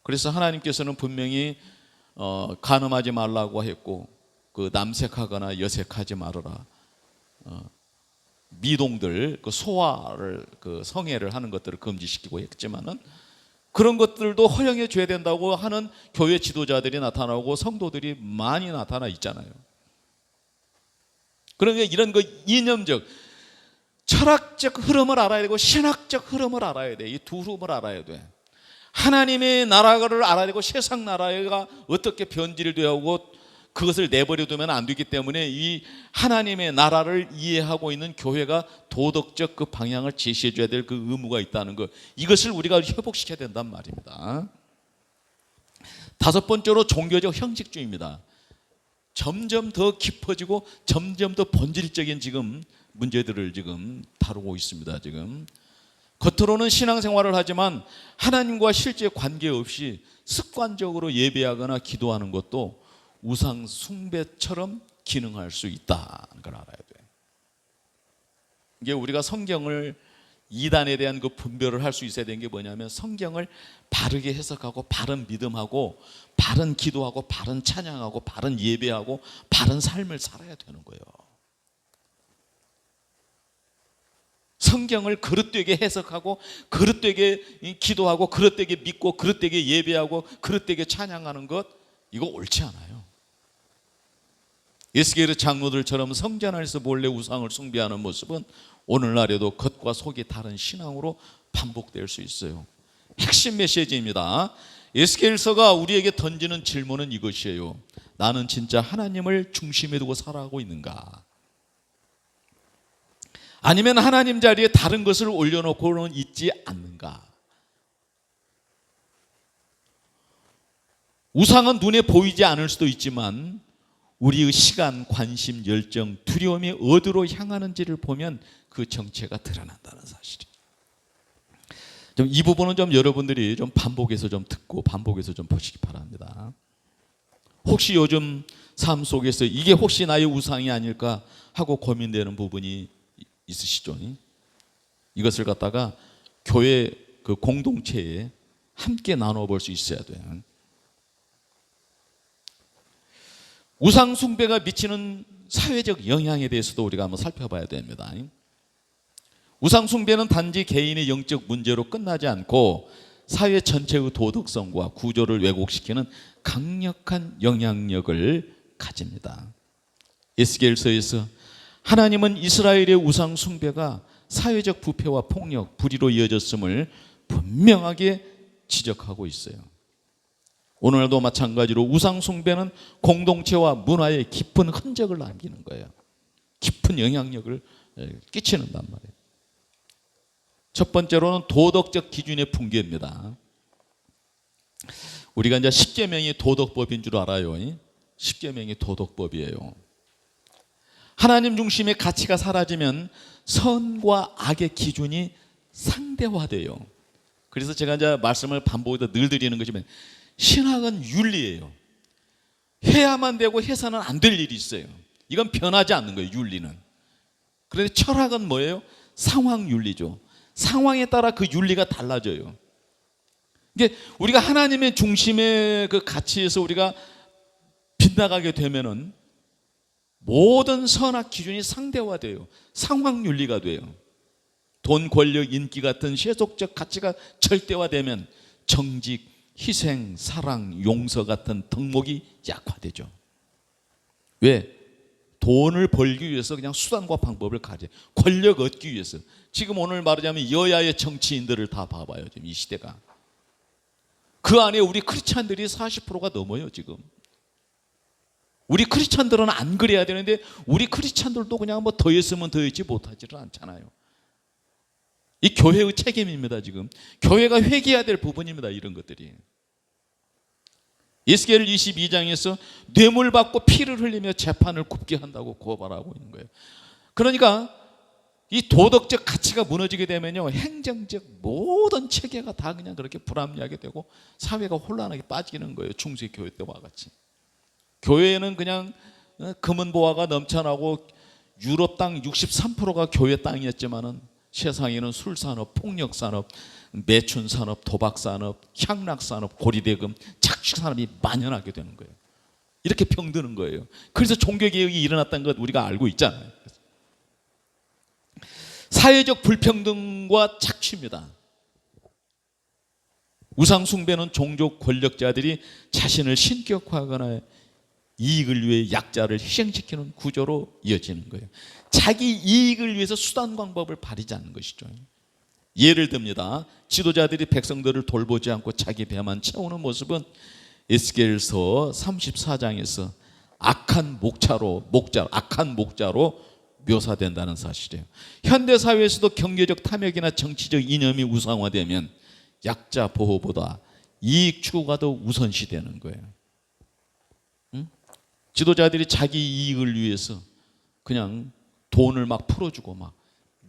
그래서 하나님께서는 분명히 간음하지 말라고 했고 그 남색하거나 여색하지 말아라. 미동들 그 소화를 그 성애를 하는 것들을 금지시키고 했지만은 그런 것들도 허용해 줘야 된다고 하는 교회 지도자들이 나타나고 성도들이 많이 나타나 있잖아요. 그러니까 이런 그 이념적 철학적 흐름을 알아야 되고 신학적 흐름을 알아야 돼. 이 두 흐름을 알아야 돼. 하나님의 나라를 알아야 되고 세상 나라가 어떻게 변질되고 그것을 내버려 두면 안 되기 때문에 이 하나님의 나라를 이해하고 있는 교회가 도덕적 그 방향을 제시해 줘야 될 그 의무가 있다는 것, 이것을 우리가 회복시켜야 된단 말입니다. 다섯 번째로 종교적 형식주의입니다. 점점 더 깊어지고 점점 더 본질적인 지금 문제들을 지금 다루고 있습니다. 지금 겉으로는 신앙생활을 하지만 하나님과 실제 관계없이 습관적으로 예배하거나 기도하는 것도 우상 숭배처럼 기능할 수 있다는 걸 알아야 돼요. 이게 우리가 성경을 이단에 대한 그 분별을 할 수 있어야 되는 게 뭐냐면 성경을 바르게 해석하고 바른 믿음하고 바른 기도하고 바른 찬양하고 바른 예배하고 바른 삶을 살아야 되는 거예요. 성경을 그릇되게 해석하고 그릇되게 기도하고 그릇되게 믿고 그릇되게 예배하고 그릇되게 찬양하는 것, 이거 옳지 않아요. 에스겔의 장로들처럼 성전 안에서 몰래 우상을 숭배하는 모습은 오늘날에도 겉과 속이 다른 신앙으로 반복될 수 있어요. 핵심 메시지입니다. 에스겔서가 우리에게 던지는 질문은 이것이에요. 나는 진짜 하나님을 중심에 두고 살아가고 있는가? 아니면 하나님 자리에 다른 것을 올려놓고는 있지 않는가? 우상은 눈에 보이지 않을 수도 있지만 우리의 시간, 관심, 열정, 두려움이 어디로 향하는지를 보면 그 정체가 드러난다는 사실이에요. 이 부분은 좀 여러분들이 좀 반복해서 좀 듣고 반복해서 좀 보시기 바랍니다. 혹시 요즘 삶 속에서 이게 혹시 나의 우상이 아닐까 하고 고민되는 부분이 있으시죠? 이것을 갖다가 교회 그 공동체에 함께 나눠볼 수 있어야 돼요. 우상 숭배가 미치는 사회적 영향에 대해서도 우리가 한번 살펴봐야 됩니다. 우상 숭배는 단지 개인의 영적 문제로 끝나지 않고 사회 전체의 도덕성과 구조를 왜곡시키는 강력한 영향력을 가집니다. 에스겔서에서 하나님은 이스라엘의 우상 숭배가 사회적 부패와 폭력, 불의로 이어졌음을 분명하게 지적하고 있어요. 오늘도 마찬가지로 우상 숭배는 공동체와 문화에 깊은 흔적을 남기는 거예요. 깊은 영향력을 끼치는단 말이에요. 첫 번째로는 도덕적 기준의 붕괴입니다. 우리가 이제 십계명이 도덕법인 줄 알아요. 십계명이 도덕법이에요. 하나님 중심의 가치가 사라지면 선과 악의 기준이 상대화돼요. 그래서 제가 이제 말씀을 반복해서 늘 드리는 거지만 신학은 윤리예요. 해야만 되고 해서는 안 될 일이 있어요. 이건 변하지 않는 거예요, 윤리는. 그런데 철학은 뭐예요? 상황 윤리죠. 상황에 따라 그 윤리가 달라져요. 이게 우리가 하나님의 중심의 그 가치에서 우리가 빗나가게 되면은 모든 선악 기준이 상대화돼요. 상황 윤리가 돼요. 돈, 권력, 인기 같은 세속적 가치가 절대화되면 정직, 희생, 사랑, 용서 같은 덕목이 약화되죠. 왜? 돈을 벌기 위해서 그냥 수단과 방법을 가져. 권력 얻기 위해서. 지금 오늘 말하자면 여야의 정치인들을 다 봐봐요. 지금 이 시대가. 그 안에 우리 크리스찬들이 40%가 넘어요, 지금. 우리 크리스찬들은 안 그래야 되는데 우리 크리스찬들도 그냥 뭐 더했으면 더했지 못하지를 않잖아요. 이 교회의 책임입니다, 지금. 교회가 회개해야 될 부분입니다, 이런 것들이. 에스겔 22장에서 뇌물 받고 피를 흘리며 재판을 굽게 한다고 고발하고 있는 거예요. 그러니까 이 도덕적 가치가 무너지게 되면요, 행정적 모든 체계가 다 그냥 그렇게 불합리하게 되고 사회가 혼란하게 빠지는 거예요. 중세 교회 때와 같이. 교회는 그냥 금은 보화가 넘쳐나고 유럽 땅 63%가 교회 땅이었지만은 세상에는 술산업, 폭력산업, 매춘산업, 도박산업, 향락산업, 고리대금, 착취산업이 만연하게 되는 거예요. 이렇게 병드는 거예요. 그래서 종교개혁이 일어났다는 것 우리가 알고 있잖아요. 사회적 불평등과 착취입니다. 우상숭배는 종족 권력자들이 자신을 신격화하거나 이익을 위해 약자를 희생시키는 구조로 이어지는 거예요. 자기 이익을 위해서 수단 방법을 바르지 않는 것이죠. 예를 듭니다. 지도자들이 백성들을 돌보지 않고 자기 배만 채우는 모습은 에스겔서 34장에서 악한 목자로 묘사된다는 사실이에요. 현대 사회에서도 경제적 탐욕이나 정치적 이념이 우상화되면 약자 보호보다 이익 추구가 더 우선시되는 거예요. 지도자들이 자기 이익을 위해서 그냥 돈을 막 풀어주고 막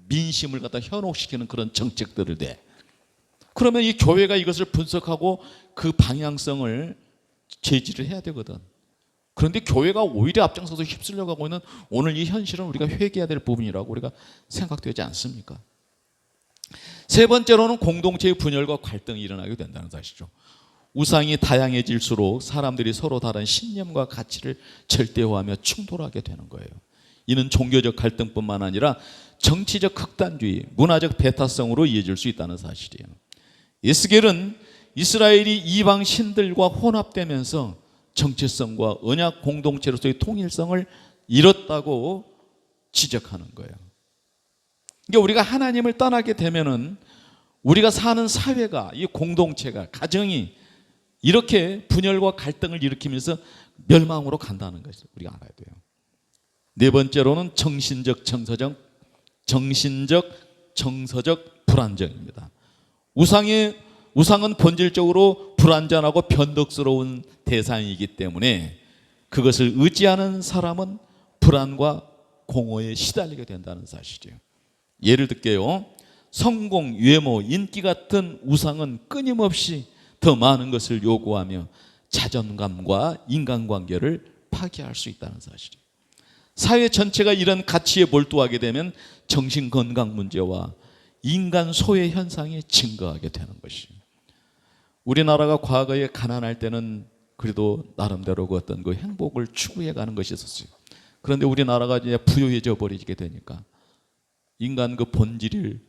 민심을 갖다 현혹시키는 그런 정책들을 내. 그러면 이 교회가 이것을 분석하고 그 방향성을 제지를 해야 되거든. 그런데 교회가 오히려 앞장서서 휩쓸려 가고 있는 오늘 이 현실은 우리가 회개해야 될 부분이라고 우리가 생각되지 않습니까? 세 번째로는 공동체의 분열과 갈등이 일어나게 된다는 사실이죠. 우상이 다양해질수록 사람들이 서로 다른 신념과 가치를 절대화하며 충돌하게 되는 거예요. 이는 종교적 갈등뿐만 아니라 정치적 극단주의, 문화적 배타성으로 이어질 수 있다는 사실이에요. 에스겔은 이스라엘이 이방 신들과 혼합되면서 정체성과 언약 공동체로서의 통일성을 잃었다고 지적하는 거예요. 그러니까 우리가 하나님을 떠나게 되면은 우리가 사는 사회가, 이 공동체가, 가정이 이렇게 분열과 갈등을 일으키면서 멸망으로 간다는 것을 우리가 알아야 돼요. 네 번째로는 정신적 정서적 불안정입니다. 우상은 본질적으로 불안전하고 변덕스러운 대상이기 때문에 그것을 의지하는 사람은 불안과 공허에 시달리게 된다는 사실이에요. 예를 들게요. 성공, 외모, 인기 같은 우상은 끊임없이 더 많은 것을 요구하며 자존감과 인간관계를 파괴할 수 있다는 사실이에요. 사회 전체가 이런 가치에 몰두하게 되면 정신건강 문제와 인간 소외 현상이 증가하게 되는 것이에요. 우리나라가 과거에 가난할 때는 그래도 나름대로 그 어떤 그 행복을 추구해가는 것이 있었어요. 그런데 우리나라가 이제 부유해져 버리게 되니까 인간 그 본질을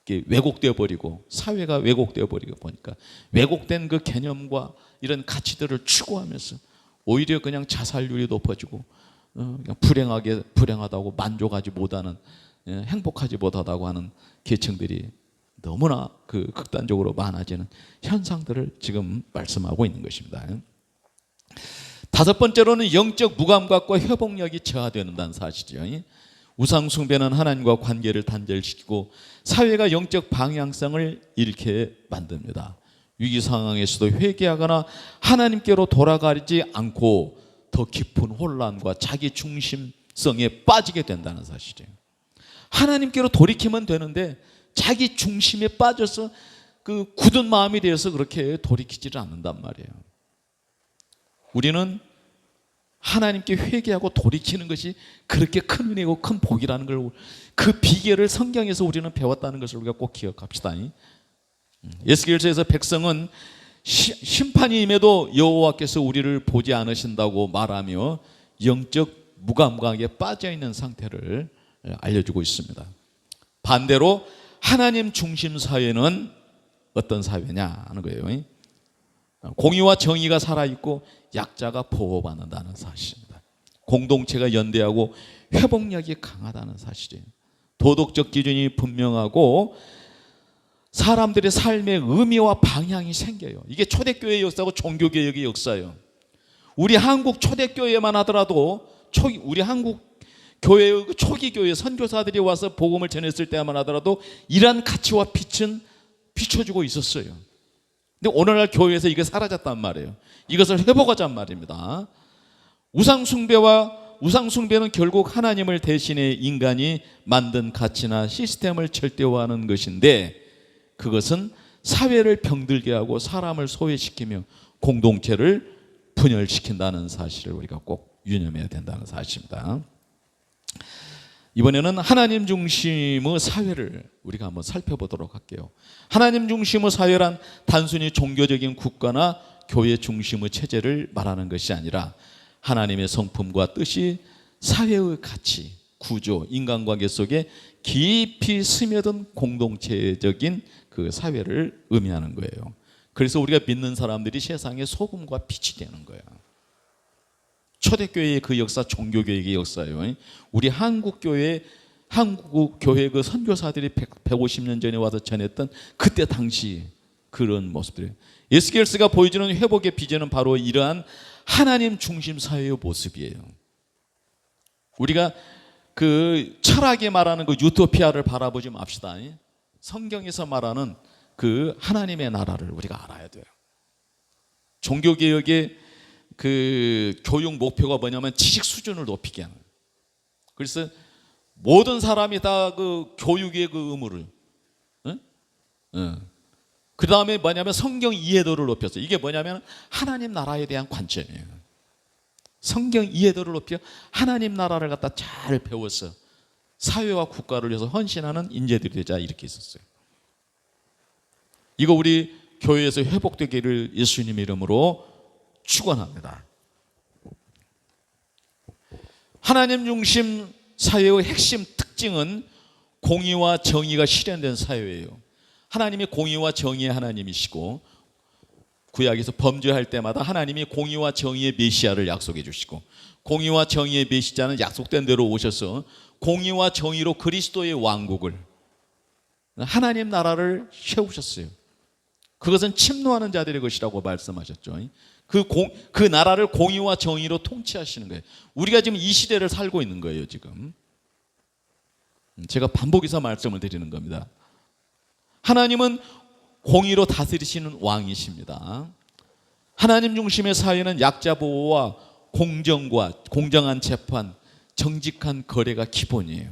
왜곡되어 버리고 사회가 왜곡되어 버리고 보니까 왜곡된 그 개념과 이런 가치들을 추구하면서 오히려 그냥 자살률이 높아지고 그냥 불행하다고 만족하지 못하는, 행복하지 못하다고 하는 계층들이 너무나 그 극단적으로 많아지는 현상들을 지금 말씀하고 있는 것입니다. 다섯 번째로는 영적 무감각과 회복력이 저하된다는 사실이죠. 우상 숭배는 하나님과 관계를 단절시키고 사회가 영적 방향성을 잃게 만듭니다. 위기 상황에서도 회개하거나 하나님께로 돌아가지 않고 더 깊은 혼란과 자기 중심성에 빠지게 된다는 사실이에요. 하나님께로 돌이키면 되는데 자기 중심에 빠져서 그 굳은 마음이 되어서 그렇게 돌이키지를 않는단 말이에요. 우리는 하나님께 회개하고 돌이키는 것이 그렇게 큰 은혜고 큰 복이라는 걸, 그 비결을 성경에서 우리는 배웠다는 것을 우리가 꼭 기억합시다. 에스겔서에서 백성은 심판이 임해도 여호와께서 우리를 보지 않으신다고 말하며 영적 무감각에 빠져있는 상태를 알려주고 있습니다. 반대로 하나님 중심 사회는 어떤 사회냐 하는 거예요. 공의와 정의가 살아있고 약자가 보호받는다는 사실입니다. 공동체가 연대하고 회복력이 강하다는 사실이에요. 도덕적 기준이 분명하고 사람들의 삶의 의미와 방향이 생겨요. 이게 초대교회의 역사고 종교개혁의 역사예요. 우리 한국 초대교회만 하더라도 우리 한국 교회의 초기 교회 선교사들이 와서 복음을 전했을 때만 하더라도 이러한 가치와 빛은 비춰주고 있었어요. 근데 오늘날 교회에서 이게 사라졌단 말이에요. 이것을 회복하자는 말입니다. 우상숭배는 결국 하나님을 대신해 인간이 만든 가치나 시스템을 절대화하는 것인데, 그것은 사회를 병들게 하고 사람을 소외시키며 공동체를 분열시킨다는 사실을 우리가 꼭 유념해야 된다는 사실입니다. 이번에는 하나님 중심의 사회를 우리가 한번 살펴보도록 할게요. 하나님 중심의 사회란 단순히 종교적인 국가나 교회 중심의 체제를 말하는 것이 아니라 하나님의 성품과 뜻이 사회의 가치, 구조, 인간관계 속에 깊이 스며든 공동체적인 그 사회를 의미하는 거예요. 그래서 우리가 믿는 사람들이 세상의 소금과 빛이 되는 거예요. 초대교회의 그 역사, 종교교회의 역사예요. 우리 한국 교회 그 선교사들이 150년 전에 와서 전했던 그때 당시 그런 모습들이에요. 에스겔서가 보여주는 회복의 비전은 바로 이러한 하나님 중심 사회의 모습이에요. 우리가 그 철학에 말하는 그 유토피아를 바라보지 맙시다. 성경에서 말하는 그 하나님의 나라를 우리가 알아야 돼요. 종교개혁의 그 교육 목표가 뭐냐면 지식 수준을 높이게 하는. 그래서 모든 사람이 다 그 교육의 그 의무를, 그 다음에 뭐냐면 성경 이해도를 높였어요. 이게 뭐냐면 하나님 나라에 대한 관점이에요. 성경 이해도를 높여 하나님 나라를 갖다 잘 배워서 사회와 국가를 위해서 헌신하는 인재들이 되자, 이렇게 있었어요. 이거 우리 교회에서 회복되기를 예수님의 이름으로 축원합니다. 하나님 중심 사회의 핵심 특징은 공의와 정의가 실현된 사회예요. 하나님이 공의와 정의의 하나님이시고 구약에서 범죄할 때마다 하나님이 공의와 정의의 메시아를 약속해 주시고, 공의와 정의의 메시아는 약속된 대로 오셔서 공의와 정의로 그리스도의 왕국을, 하나님 나라를 세우셨어요. 그것은 침노하는 자들의 것이라고 말씀하셨죠. 그 나라를 공의와 정의로 통치하시는 거예요. 우리가 지금 이 시대를 살고 있는 거예요. 지금 제가 반복해서 말씀을 드리는 겁니다. 하나님은 공의로 다스리시는 왕이십니다. 하나님 중심의 사회는 약자 보호와 공정과 공정한 재판, 정직한 거래가 기본이에요.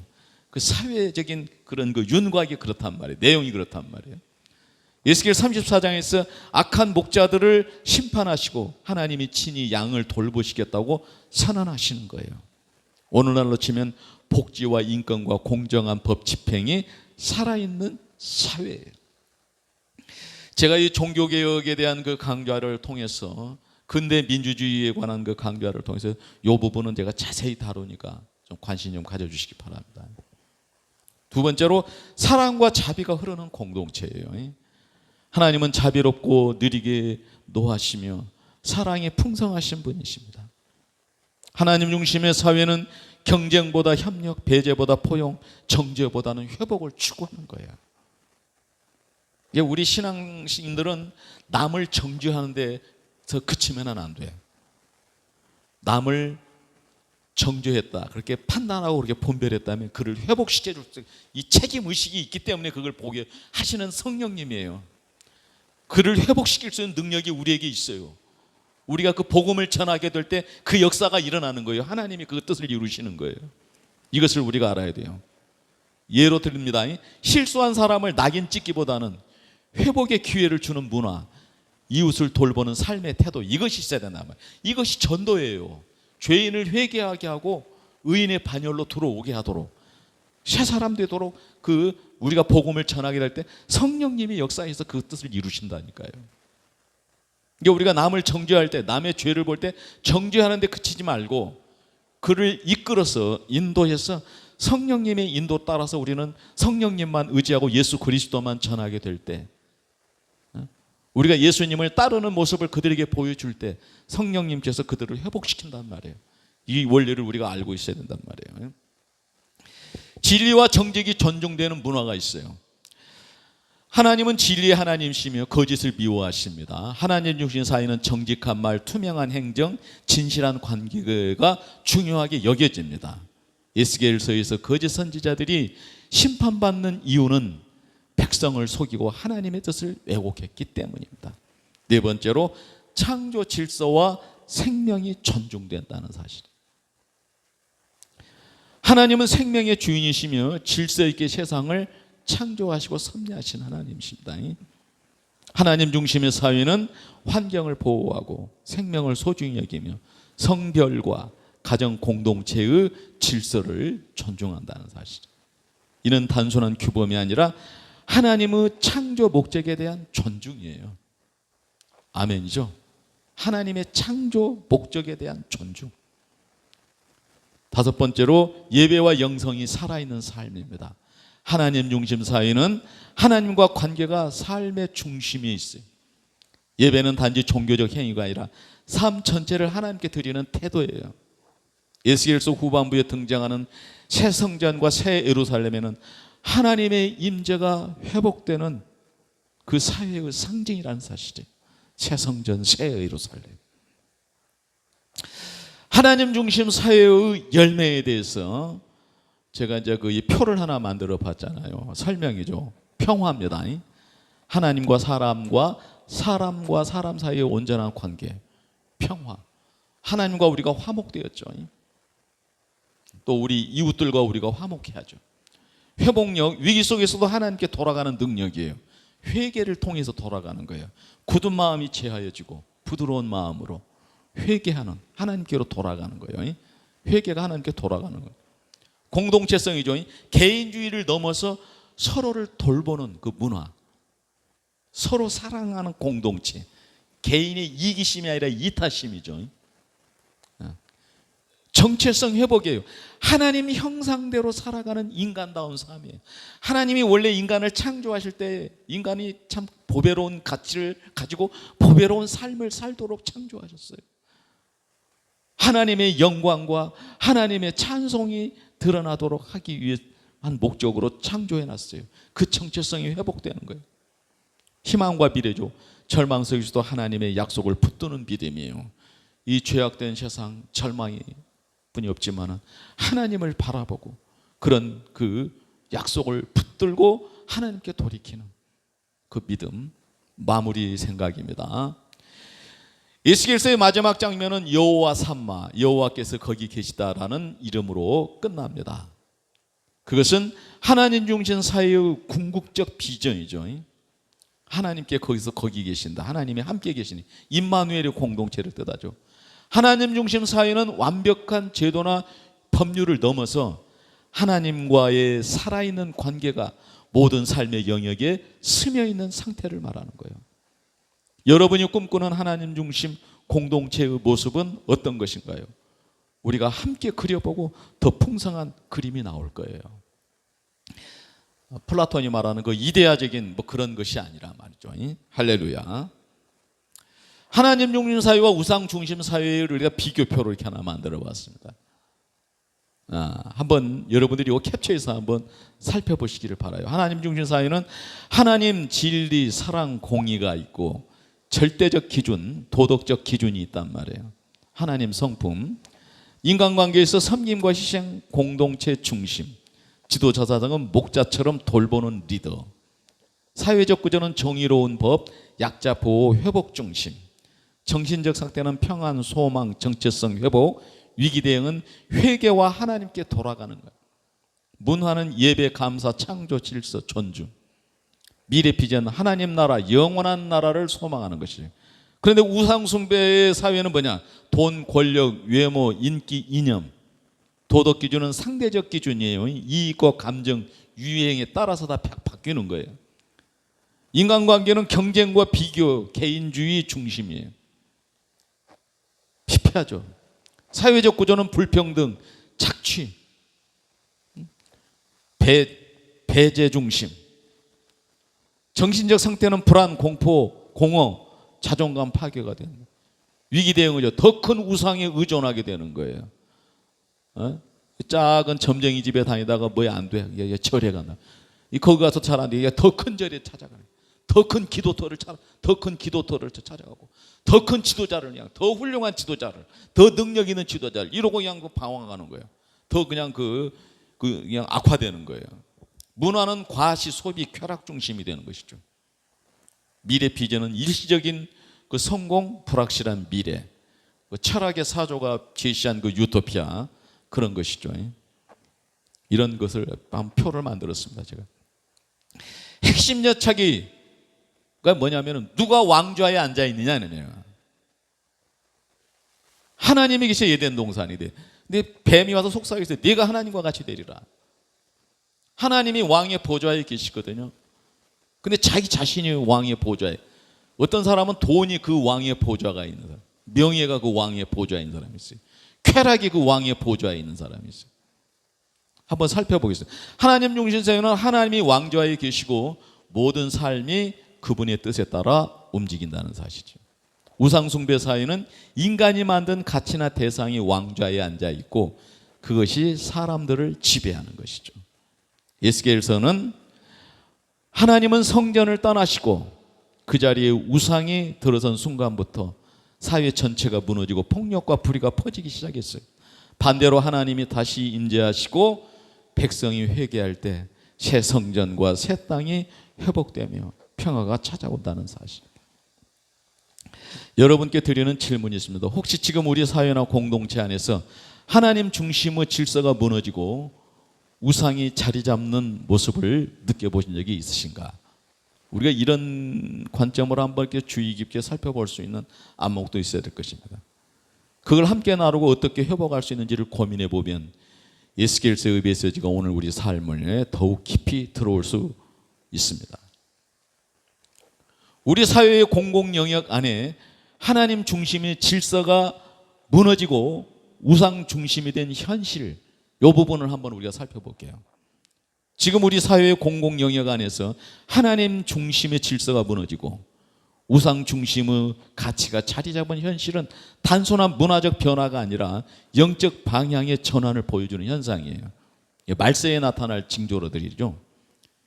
그 사회적인 그런 그 윤곽이 그렇단 말이에요. 내용이 그렇단 말이에요. 에스겔 34장에서 악한 목자들을 심판하시고 하나님이 친히 양을 돌보시겠다고 선언하시는 거예요. 오늘날로 치면 복지와 인권과 공정한 법 집행이 살아있는 사회예요. 제가 이 종교개혁에 대한 그 강좌를 통해서, 근대 민주주의에 관한 그 강좌를 통해서 이 부분은 제가 자세히 다루니까 좀 관심 좀 가져주시기 바랍니다. 두 번째로 사랑과 자비가 흐르는 공동체예요. 하나님은 자비롭고 느리게 노하시며 사랑이 풍성하신 분이십니다. 하나님 중심의 사회는 경쟁보다 협력, 배제보다 포용, 정죄보다는 회복을 추구하는 거예요. 우리 신앙인들은 남을 정죄하는 데서 그치면 안 돼요. 남을 정죄했다, 그렇게 판단하고 그렇게 분별했다면 그를 회복시켜줄 이 책임의식이 있기 때문에 그걸 보게 하시는 성령님이에요. 그를 회복시킬 수 있는 능력이 우리에게 있어요. 우리가 그 복음을 전하게 될 때 그 역사가 일어나는 거예요. 하나님이 그 뜻을 이루시는 거예요. 이것을 우리가 알아야 돼요. 예로 드립니다. 실수한 사람을 낙인 찍기보다는 회복의 기회를 주는 문화, 이웃을 돌보는 삶의 태도, 이것이 있어야 된단 말이에요. 이것이 전도예요. 죄인을 회개하게 하고 의인의 반열로 들어오게 하도록, 새 사람 되도록 우리가 복음을 전하게 될 때 성령님이 역사에서 그 뜻을 이루신다니까요. 그러니까 우리가 남을 정죄할 때, 남의 죄를 볼 때 정죄하는 데 그치지 말고 그를 이끌어서 인도해서 성령님의 인도 따라서 우리는 성령님만 의지하고 예수 그리스도만 전하게 될 때, 우리가 예수님을 따르는 모습을 그들에게 보여줄 때 성령님께서 그들을 회복시킨단 말이에요. 이 원리를 우리가 알고 있어야 된단 말이에요. 진리와 정직이 존중되는 문화가 있어요. 하나님은 진리의 하나님이시며 거짓을 미워하십니다. 하나님 중심 사이는 정직한 말, 투명한 행정, 진실한 관계가 중요하게 여겨집니다. 에스겔서에서 거짓 선지자들이 심판받는 이유는 백성을 속이고 하나님의 뜻을 왜곡했기 때문입니다. 네 번째로 창조 질서와 생명이 존중된다는 사실. 하나님은 생명의 주인이시며 질서 있게 세상을 창조하시고 섭리하신 하나님이십니다. 하나님 중심의 사회는 환경을 보호하고 생명을 소중히 여기며 성별과 가정 공동체의 질서를 존중한다는 사실. 이는 단순한 규범이 아니라 하나님의 창조 목적에 대한 존중이에요. 아멘이죠. 하나님의 창조 목적에 대한 존중. 다섯 번째로 예배와 영성이 살아있는 삶입니다. 하나님 중심 사회는 하나님과 관계가 삶의 중심에 있어요. 예배는 단지 종교적 행위가 아니라 삶 전체를 하나님께 드리는 태도예요. 에스겔서 후반부에 등장하는 새 성전과 새 예루살렘에는 하나님의 임재가 회복되는 그 사회의 상징이라는 사실이에요. 새 성전, 새 예루살렘. 하나님 중심 사회의 열매에 대해서 제가 이제 이 표를 하나 만들어 봤잖아요. 설명이죠. 평화입니다. 하나님과 사람 사이의 온전한 관계, 평화. 하나님과 우리가 화목되었죠. 또 우리 이웃들과 우리가 화목해야죠. 회복력, 위기 속에서도 하나님께 돌아가는 능력이에요. 회개를 통해서 돌아가는 거예요. 굳은 마음이 제하여지고 부드러운 마음으로 회개하는, 하나님께로 돌아가는 거예요. 회개가 하나님께 돌아가는 거예요. 공동체성이죠. 개인주의를 넘어서 서로를 돌보는 그 문화, 서로 사랑하는 공동체. 개인의 이기심이 아니라 이타심이죠. 정체성 회복이에요. 하나님 형상대로 살아가는 인간다운 삶이에요. 하나님이 원래 인간을 창조하실 때 인간이 참 보배로운 가치를 가지고 보배로운 삶을 살도록 창조하셨어요. 하나님의 영광과 하나님의 찬송이 드러나도록 하기 위한 목적으로 창조해놨어요. 그 정체성이 회복되는 거예요. 희망과 미래죠. 절망 속에서도 하나님의 약속을 붙드는 믿음이에요. 이 죄악된 세상 절망이 뿐이 없지만 하나님을 바라보고 그런 그 약속을 붙들고 하나님께 돌이키는 그 믿음, 마무리 생각입니다. 에스겔서의 마지막 장면은 여호와 삼마, 여호와께서 거기 계시다라는 이름으로 끝납니다. 그것은 하나님 중심 사회의 궁극적 비전이죠. 하나님께 거기 계신다. 하나님이 함께 계시니 임마누엘의 공동체를 뜻하죠. 하나님 중심 사회는 완벽한 제도나 법률을 넘어서 하나님과의 살아있는 관계가 모든 삶의 영역에 스며있는 상태를 말하는 거예요. 여러분이 꿈꾸는 하나님 중심 공동체의 모습은 어떤 것인가요? 우리가 함께 그려보고 더 풍성한 그림이 나올 거예요. 플라톤이 말하는 그 이데아적인 뭐 그런 것이 아니라 말이죠. 할렐루야. 하나님 중심 사회와 우상 중심 사회를 우리가 비교표로 이렇게 하나 만들어 봤습니다. 한번 여러분들이 이거 캡처해서 한번 살펴보시기를 바라요. 하나님 중심 사회는 하나님 진리, 사랑, 공의가 있고 절대적 기준, 도덕적 기준이 있단 말이에요. 하나님 성품, 인간관계에서 섬김과 희생, 공동체 중심, 지도자 사상은 목자처럼 돌보는 리더, 사회적 구조는 정의로운 법, 약자 보호, 회복 중심, 정신적 상태는 평안, 소망, 정체성, 회복, 위기 대응은 회개와 하나님께 돌아가는 거예요. 문화는 예배, 감사, 창조, 질서, 존중. 미래 비전, 하나님 나라, 영원한 나라를 소망하는 것이에요. 그런데 우상 숭배의 사회는 뭐냐? 돈, 권력, 외모, 인기, 이념. 도덕 기준은 상대적 기준이에요. 이익과 감정, 유행에 따라서 다 바뀌는 거예요. 인간관계는 경쟁과 비교, 개인주의 중심이에요. 피폐하죠. 사회적 구조는 불평등, 착취, 배제 중심. 정신적 상태는 불안, 공포, 공허, 자존감 파괴가 되는 거예요. 위기 대응이죠. 더 큰 우상에 의존하게 되는 거예요. 작은 점쟁이 집에 다니다가 뭐야 안 돼. 얘 절에 간다. 거기 가서 잘 안 돼. 더 큰 절에 찾아가요. 더 큰 기도터를 찾아가고 더 큰 지도자를 그냥 더 훌륭한 지도자를 더 능력 있는 지도자를 이러고 그냥 방황하는 거예요. 더 그냥 그냥 악화되는 거예요. 문화는 과시, 소비, 쾌락 중심이 되는 것이죠. 미래 비전은 일시적인 그 성공, 불확실한 미래, 그 철학의 사조가 제시한 그 유토피아 그런 것이죠. 이런 것을 한 표를 만들었습니다. 제가 핵심 여착이 뭐냐면은 누가 왕좌에 앉아 있느냐는 하나님이 계셔 에덴 동산이 돼. 근데 뱀이 와서 속삭이세요. 네가 하나님과 같이 되리라. 하나님이 왕의 보좌에 계시거든요. 근데 자기 자신이 왕의 보좌에. 어떤 사람은 돈이 그 왕의 보좌가 있는 사람, 명예가 그 왕의 보좌에 있는 사람이 있어요. 쾌락이 그 왕의 보좌에 있는 사람이 있어요. 한번 살펴보겠습니다. 하나님 중심사회는 하나님이 왕좌에 계시고 모든 삶이 그분의 뜻에 따라 움직인다는 사실이죠. 우상숭배 사회는 인간이 만든 가치나 대상이 왕좌에 앉아 있고 그것이 사람들을 지배하는 것이죠. 에스겔서는 하나님은 성전을 떠나시고 그 자리에 우상이 들어선 순간부터 사회 전체가 무너지고 폭력과 불의가 퍼지기 시작했어요. 반대로 하나님이 다시 임재하시고 백성이 회개할 때 새 성전과 새 땅이 회복되며 평화가 찾아온다는 사실. 여러분께 드리는 질문이 있습니다. 혹시 지금 우리 사회나 공동체 안에서 하나님 중심의 질서가 무너지고 우상이 자리 잡는 모습을 느껴보신 적이 있으신가? 우리가 이런 관점으로 한번 이렇게 주의 깊게 살펴볼 수 있는 안목도 있어야 될 것입니다. 그걸 함께 나누고 어떻게 회복할 수 있는지를 고민해 보면 에스겔서의 메시지가 오늘 우리 삶을 더욱 깊이 들어올 수 있습니다. 우리 사회의 공공 영역 안에 하나님 중심의 질서가 무너지고 우상 중심이 된 현실, 이 부분을 한번 우리가 살펴볼게요. 지금 우리 사회의 공공 영역 안에서 하나님 중심의 질서가 무너지고 우상 중심의 가치가 자리 잡은 현실은 단순한 문화적 변화가 아니라 영적 방향의 전환을 보여주는 현상이에요. 말세에 나타날 징조로들이죠.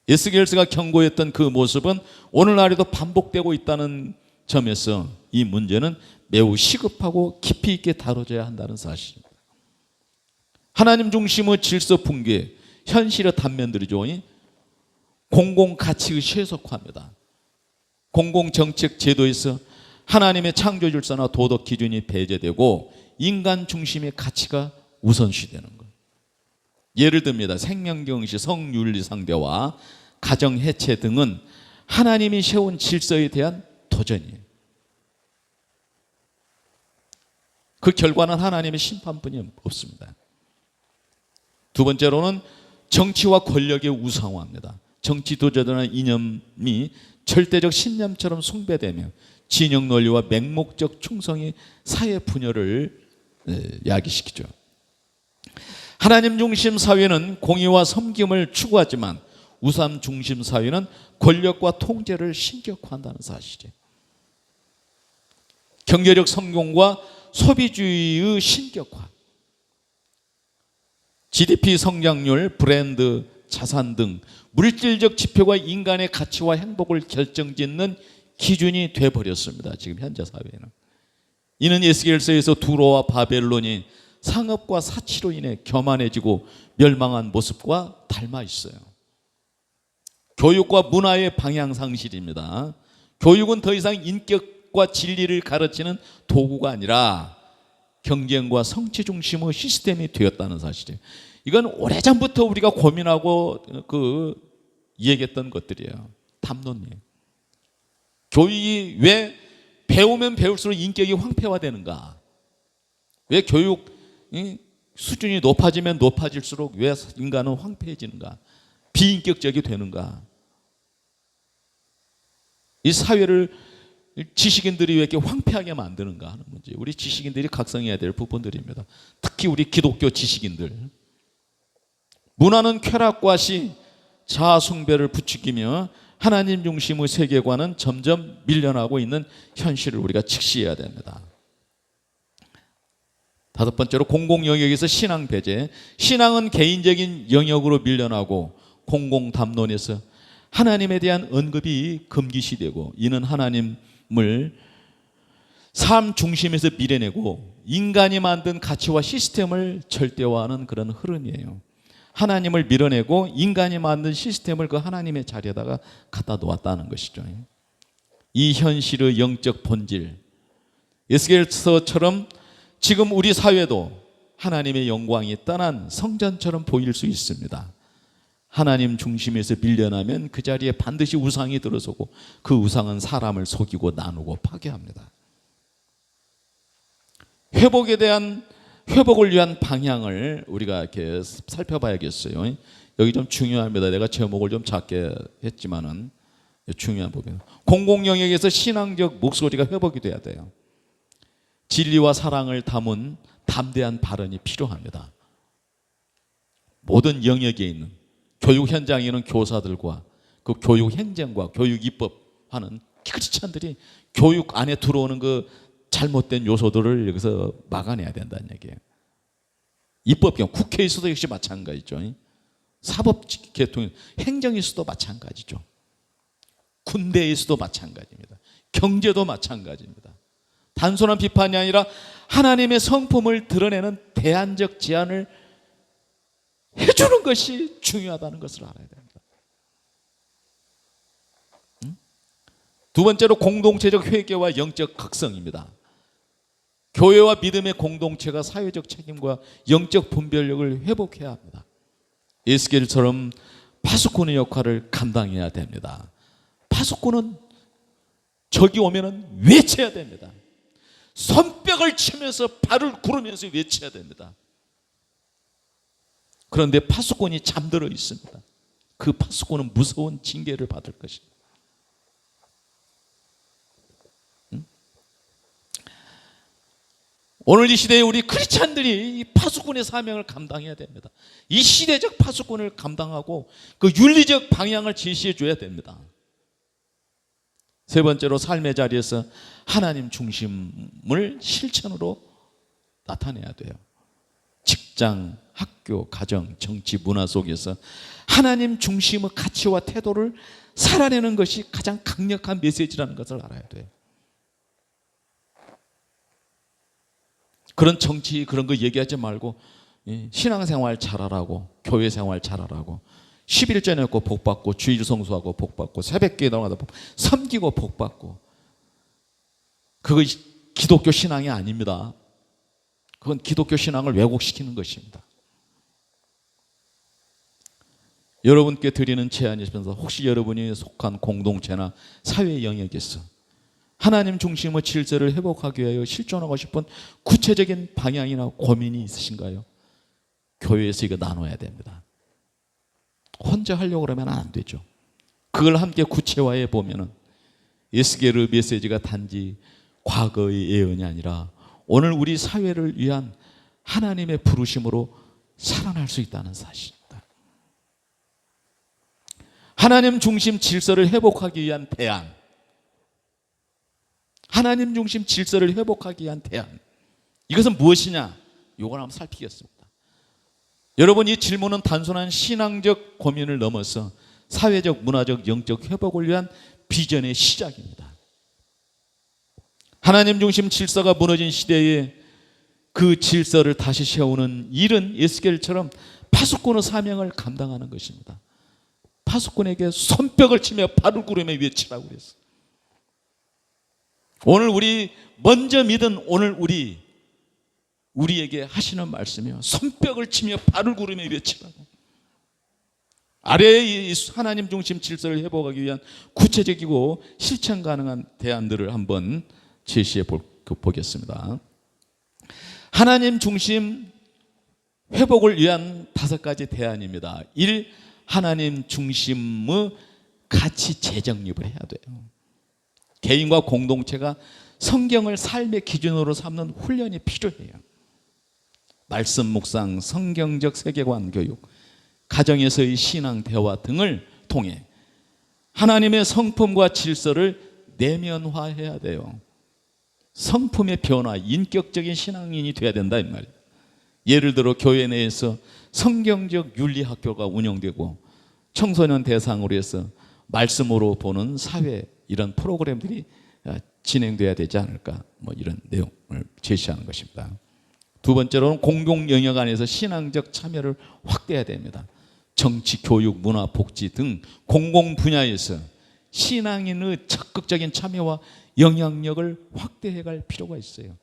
에스겔서가 경고했던 그 모습은 오늘날에도 반복되고 있다는 점에서 이 문제는 매우 시급하고 깊이 있게 다뤄져야 한다는 사실입니다. 하나님 중심의 질서 붕괴, 현실의 단면들이죠. 공공가치의 최소화입니다. 공공정책 제도에서 하나님의 창조 질서나 도덕 기준이 배제되고 인간 중심의 가치가 우선시되는 것. 예를 듭니다. 생명경시, 성윤리 상대와 가정해체 등은 하나님이 세운 질서에 대한 도전이에요. 그 결과는 하나님의 심판뿐이 없습니다. 두 번째로는 정치와 권력의 우상화입니다. 정치 도전이나 이념이 절대적 신념처럼 숭배되며 진영 논리와 맹목적 충성이 사회 분열을 야기시키죠. 하나님 중심 사회는 공의와 섬김을 추구하지만 우상 중심 사회는 권력과 통제를 신격화한다는 사실이에요. 경제력 성공과 소비주의의 신격화, GDP 성장률, 브랜드, 자산 등 물질적 지표가 인간의 가치와 행복을 결정짓는 기준이 돼버렸습니다. 지금 현재 사회는. 이는 에스겔서에서 두로와 바벨론이 상업과 사치로 인해 교만해지고 멸망한 모습과 닮아 있어요. 교육과 문화의 방향 상실입니다. 교육은 더 이상 인격과 진리를 가르치는 도구가 아니라 경쟁과 성취 중심의 시스템이 되었다는 사실이에요. 이건 오래전부터 우리가 고민하고 얘기했던 것들이에요. 담론이에요. 교육이 왜 배우면 배울수록 인격이 황폐화되는가? 왜 교육 수준이 높아지면 높아질수록 왜 인간은 황폐해지는가? 비인격적이 되는가? 이 사회를 지식인들이 왜 이렇게 황폐하게 만드는가 하는 문제. 우리 지식인들이 각성해야 될 부분들입니다. 특히 우리 기독교 지식인들. 문화는 쾌락과 시, 자아 숭배를 부추기며 하나님 중심의 세계관은 점점 밀려나고 있는 현실을 우리가 직시해야 됩니다. 다섯 번째로 공공 영역에서 신앙 배제. 신앙은 개인적인 영역으로 밀려나고 공공 담론에서 하나님에 대한 언급이 금기시되고, 이는 하나님을 삶 중심에서 밀어내고 인간이 만든 가치와 시스템을 절대화하는 그런 흐름이에요. 하나님을 밀어내고 인간이 만든 시스템을 그 하나님의 자리에다가 갖다 놓았다는 것이죠. 이 현실의 영적 본질, 에스겔서처럼 지금 우리 사회도 하나님의 영광이 떠난 성전처럼 보일 수 있습니다. 하나님 중심에서 밀려나면 그 자리에 반드시 우상이 들어서고, 그 우상은 사람을 속이고 나누고 파괴합니다. 회복을 위한 방향을 우리가 이렇게 살펴봐야겠어요. 여기 좀 중요합니다. 내가 제목을 좀 작게 했지만은 중요한 부분. 공공 영역에서 신앙적 목소리가 회복이 돼야 돼요. 진리와 사랑을 담은 담대한 발언이 필요합니다. 모든 영역에 있는 교육 현장에 있는 교사들과 그 교육 행정과 교육 입법하는 크리스찬들이 교육 안에 들어오는 그 잘못된 요소들을 여기서 막아내야 된다는 얘기예요. 입법경, 국회에서도 역시 마찬가지죠. 사법계통, 행정에서도 마찬가지죠. 군대에서도 마찬가지입니다. 경제도 마찬가지입니다. 단순한 비판이 아니라 하나님의 성품을 드러내는 대안적 제안을 해주는 것이 중요하다는 것을 알아야 됩니다. 두 번째로 공동체적 회개와 영적 각성입니다. 교회와 믿음의 공동체가 사회적 책임과 영적 분별력을 회복해야 합니다. 에스겔처럼 파수꾼의 역할을 감당해야 됩니다. 파수꾼은 적이 오면은 외쳐야 됩니다. 손뼉을 치면서 발을 구르면서 외쳐야 됩니다. 그런데 파수꾼이 잠들어 있습니다. 그 파수꾼은 무서운 징계를 받을 것입니다. 오늘 이 시대에 우리 크리스찬들이 이 파수꾼의 사명을 감당해야 됩니다. 이 시대적 파수꾼을 감당하고 그 윤리적 방향을 제시해 줘야 됩니다. 세 번째로 삶의 자리에서 하나님 중심을 실천으로 나타내야 돼요. 직장, 학교, 가정, 정치, 문화 속에서 하나님 중심의 가치와 태도를 살아내는 것이 가장 강력한 메시지라는 것을 알아야 돼요. 그런 정치 그런 거 얘기하지 말고 신앙생활 잘하라고, 교회생활 잘하라고, 11조 내고 복받고, 주일 성수하고 복받고, 새벽기도에 나가다 섬기고 복받고, 그거 기독교 신앙이 아닙니다. 그건 기독교 신앙을 왜곡시키는 것입니다. 여러분께 드리는 제안이시면서 혹시 여러분이 속한 공동체나 사회 영역에서 하나님 중심의 질서를 회복하기 위하여 실천하고 싶은 구체적인 방향이나 고민이 있으신가요? 교회에서 이거 나눠야 됩니다. 혼자 하려고 그러면 안 되죠. 그걸 함께 구체화해 보면은 에스겔의 메시지가 단지 과거의 예언이 아니라 오늘 우리 사회를 위한 하나님의 부르심으로 살아날 수 있다는 사실입니다. 하나님 중심 질서를 회복하기 위한 대안. 하나님 중심 질서를 회복하기 위한 대안. 이것은 무엇이냐? 이걸 한번 살피겠습니다. 여러분, 이 질문은 단순한 신앙적 고민을 넘어서 사회적, 문화적, 영적 회복을 위한 비전의 시작입니다. 하나님 중심 질서가 무너진 시대에 그 질서를 다시 세우는 일은 에스겔처럼 파수꾼의 사명을 감당하는 것입니다. 파수꾼에게 손뼉을 치며 발을 구르며 외치라고 그랬어요. 오늘 우리 먼저 믿은 오늘 우리에게 하시는 말씀이요, 손뼉을 치며 발을 구르며 외치라고. 아래의 하나님 중심 질서를 회복하기 위한 구체적이고 실천 가능한 대안들을 한번 제시해 보겠습니다. 하나님 중심 회복을 위한 5가지 대안입니다. 1. 하나님 중심의 가치 재정립을 해야 돼요. 개인과 공동체가 성경을 삶의 기준으로 삼는 훈련이 필요해요. 말씀 묵상, 성경적 세계관 교육, 가정에서의 신앙 대화 등을 통해 하나님의 성품과 질서를 내면화해야 돼요. 성품의 변화, 인격적인 신앙인이 돼야 된다 이 말이에요. 예를 들어 교회 내에서 성경적 윤리학교가 운영되고 청소년 대상으로 해서 말씀으로 보는 사회, 이런 프로그램들이 진행돼야 되지 않을까, 이런 내용을 제시하는 것입니다. 두 번째로는 공공 영역 안에서 신앙적 참여를 확대해야 됩니다. 정치, 교육, 문화, 복지 등 공공 분야에서 신앙인의 적극적인 참여와 영향력을 확대해 갈 필요가 있어요.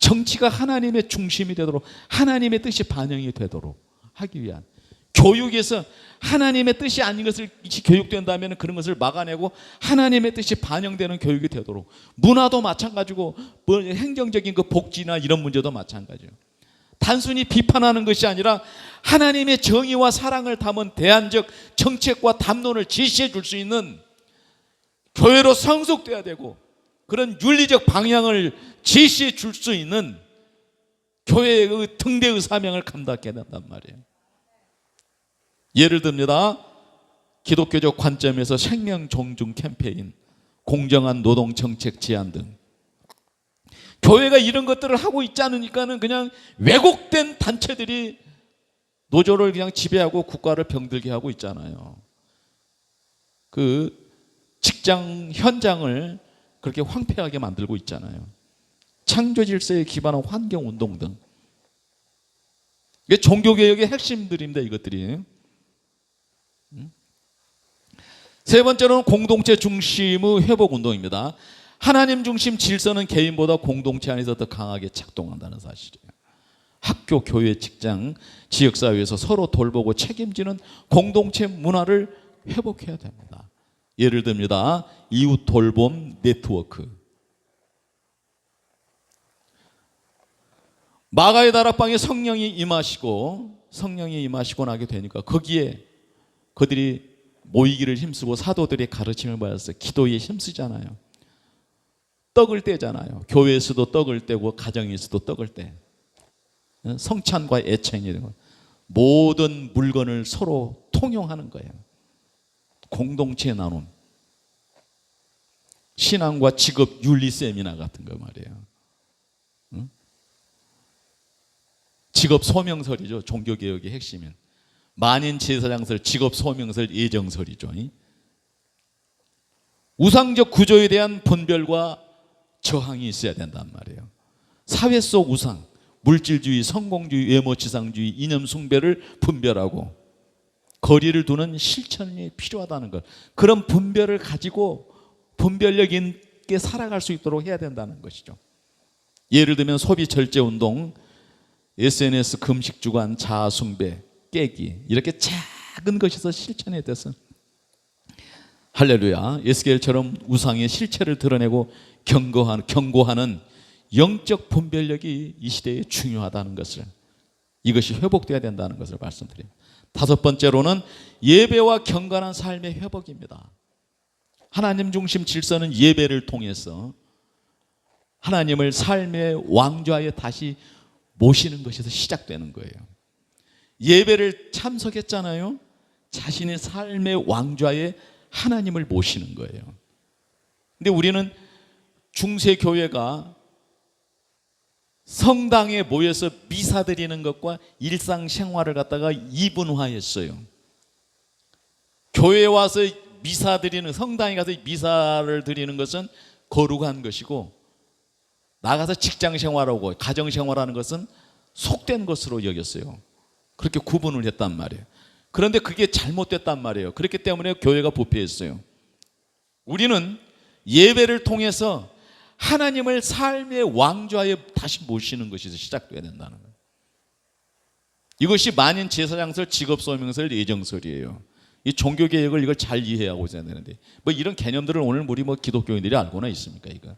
정치가 하나님의 중심이 되도록, 하나님의 뜻이 반영이 되도록 하기 위한, 교육에서 하나님의 뜻이 아닌 것을 교육된다면 그런 것을 막아내고 하나님의 뜻이 반영되는 교육이 되도록, 문화도 마찬가지고 행정적인 그 복지나 이런 문제도 마찬가지예요. 단순히 비판하는 것이 아니라 하나님의 정의와 사랑을 담은 대안적 정책과 담론을 제시해 줄 수 있는 교회로 성숙돼야 되고, 그런 윤리적 방향을 제시해 줄 수 있는 교회의 등대의 사명을 감당해야 된단 말이에요. 예를 듭니다. 기독교적 관점에서 생명 존중 캠페인, 공정한 노동 정책 제안 등 교회가 이런 것들을 하고 있지 않으니까는 그냥 왜곡된 단체들이 노조를 그냥 지배하고 국가를 병들게 하고 있잖아요. 그 직장 현장을 그렇게 황폐하게 만들고 있잖아요. 창조 질서에 기반한 환경 운동 등. 이게 종교개혁의 핵심들입니다, 이것들이. 세 번째로는 공동체 중심의 회복 운동입니다. 하나님 중심 질서는 개인보다 공동체 안에서 더 강하게 작동한다는 사실이에요. 학교, 교회, 직장, 지역사회에서 서로 돌보고 책임지는 공동체 문화를 회복해야 됩니다. 예를 듭니다. 이웃 돌봄 네트워크. 마가의 다락방에 성령이 임하시고 나게 되니까 거기에 그들이 모이기를 힘쓰고 사도들의 가르침을 받아서 기도에 힘쓰잖아요. 떡을 떼잖아요. 교회에서도 떡을 떼고 가정에서도 떡을 떼. 성찬과 애청이 되고 모든 물건을 서로 통용하는 거예요. 공동체 나눔. 신앙과 직업 윤리 세미나 같은 거 말이에요. 직업 소명설이죠. 종교개혁의 핵심인. 만인 제사장설, 직업 소명설, 예정설이죠. 우상적 구조에 대한 분별과 저항이 있어야 된단 말이에요. 사회 속 우상, 물질주의, 성공주의, 외모지상주의, 이념 숭배를 분별하고 거리를 두는 실천이 필요하다는 것. 그런 분별을 가지고 분별력 있게 살아갈 수 있도록 해야 된다는 것이죠. 예를 들면 소비 절제 운동, SNS 금식 주간, 자아 숭배, 깨기, 이렇게 작은 것에서 실천에 대해서 할렐루야, 에스겔처럼 우상의 실체를 드러내고 경고하는 영적 분별력이 이 시대에 중요하다는 것을, 이것이 회복돼야 된다는 것을 말씀드립니다. 다섯 번째로는 예배와 경건한 삶의 회복입니다. 하나님 중심 질서는 예배를 통해서 하나님을 삶의 왕좌에 다시 모시는 것에서 시작되는 거예요. 예배를 참석했잖아요. 자신의 삶의 왕좌에 하나님을 모시는 거예요. 근데 우리는 중세교회가 성당에 모여서 미사 드리는 것과 일상생활을 갖다가 이분화했어요. 교회에 와서 미사 드리는, 성당에 가서 미사를 드리는 것은 거룩한 것이고, 나가서 직장생활하고 가정생활하는 것은 속된 것으로 여겼어요. 그렇게 구분을 했단 말이에요. 그런데 그게 잘못됐단 말이에요. 그렇기 때문에 교회가 부패했어요. 우리는 예배를 통해서 하나님을 삶의 왕좌에 다시 모시는 것이 시작돼야 된다는 거예요. 이것이 만인 제사장설, 직업소명설, 예정설이에요. 이 종교개혁을 이걸 잘 이해하고 있어야 되는데, 뭐 이런 개념들을 오늘 우리 뭐 기독교인들이 알고나 있습니까? 이거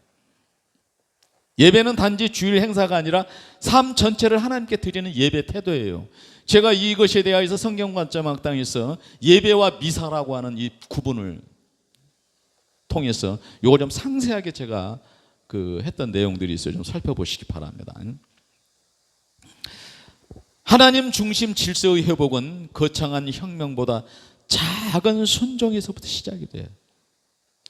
예배는 단지 주일 행사가 아니라 삶 전체를 하나님께 드리는 예배 태도예요. 제가 이것에 대해서 성경관점학당에서 예배와 미사라고 하는 이 구분을 통해서 이거 좀 상세하게 제가 했던 내용들이 있어요. 좀 살펴보시기 바랍니다. 하나님 중심 질서의 회복은 거창한 혁명보다 작은 순종에서부터 시작이 돼요.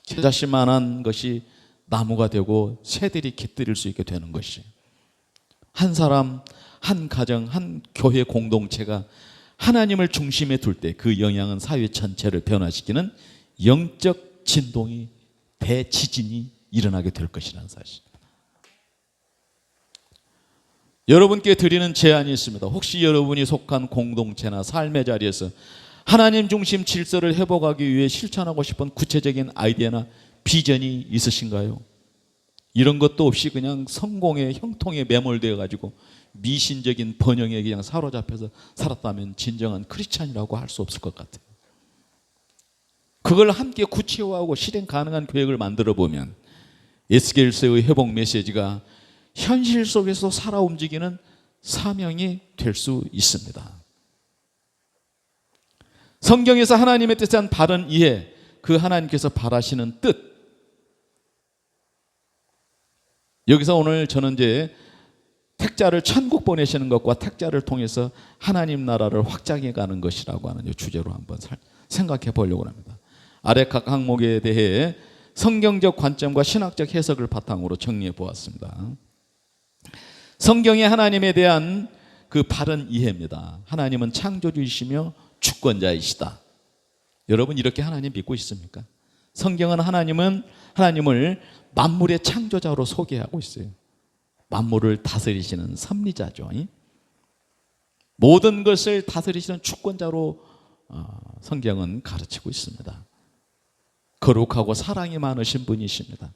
제자씨만한 것이 나무가 되고 새들이 깃들일 수 있게 되는 것이, 한 사람, 한 가정, 한 교회 공동체가 하나님을 중심에 둘 때 그 영향은 사회 전체를 변화시키는 영적 진동이, 대지진이 일어나게 될 것이라는 사실. 여러분께 드리는 제안이 있습니다. 혹시 여러분이 속한 공동체나 삶의 자리에서 하나님 중심 질서를 회복하기 위해 실천하고 싶은 구체적인 아이디어나 비전이 있으신가요? 이런 것도 없이 그냥 성공의 형통에 매몰되어 가지고 미신적인 번영에 그냥 사로잡혀서 살았다면 진정한 크리스찬이라고 할 수 없을 것 같아요. 그걸 함께 구체화하고 실행 가능한 계획을 만들어 보면 에스겔서의 회복 메시지가 현실 속에서 살아 움직이는 사명이 될 수 있습니다. 성경에서 하나님의 뜻에 대한 바른 이해, 그 하나님께서 바라시는 뜻, 여기서 오늘 저는 이제 택자를 천국 보내시는 것과 택자를 통해서 하나님 나라를 확장해 가는 것이라고 하는 주제로 한번 생각해 보려고 합니다. 아래 각 항목에 대해 성경적 관점과 신학적 해석을 바탕으로 정리해 보았습니다. 성경의 하나님에 대한 그 바른 이해입니다. 하나님은 창조주이시며 주권자이시다. 여러분 이렇게 하나님 믿고 있습니까? 성경은 하나님을 만물의 창조자로 소개하고 있어요. 만물을 다스리시는 섭리자죠. 모든 것을 다스리시는 주권자로 성경은 가르치고 있습니다. 거룩하고 사랑이 많으신 분이십니다.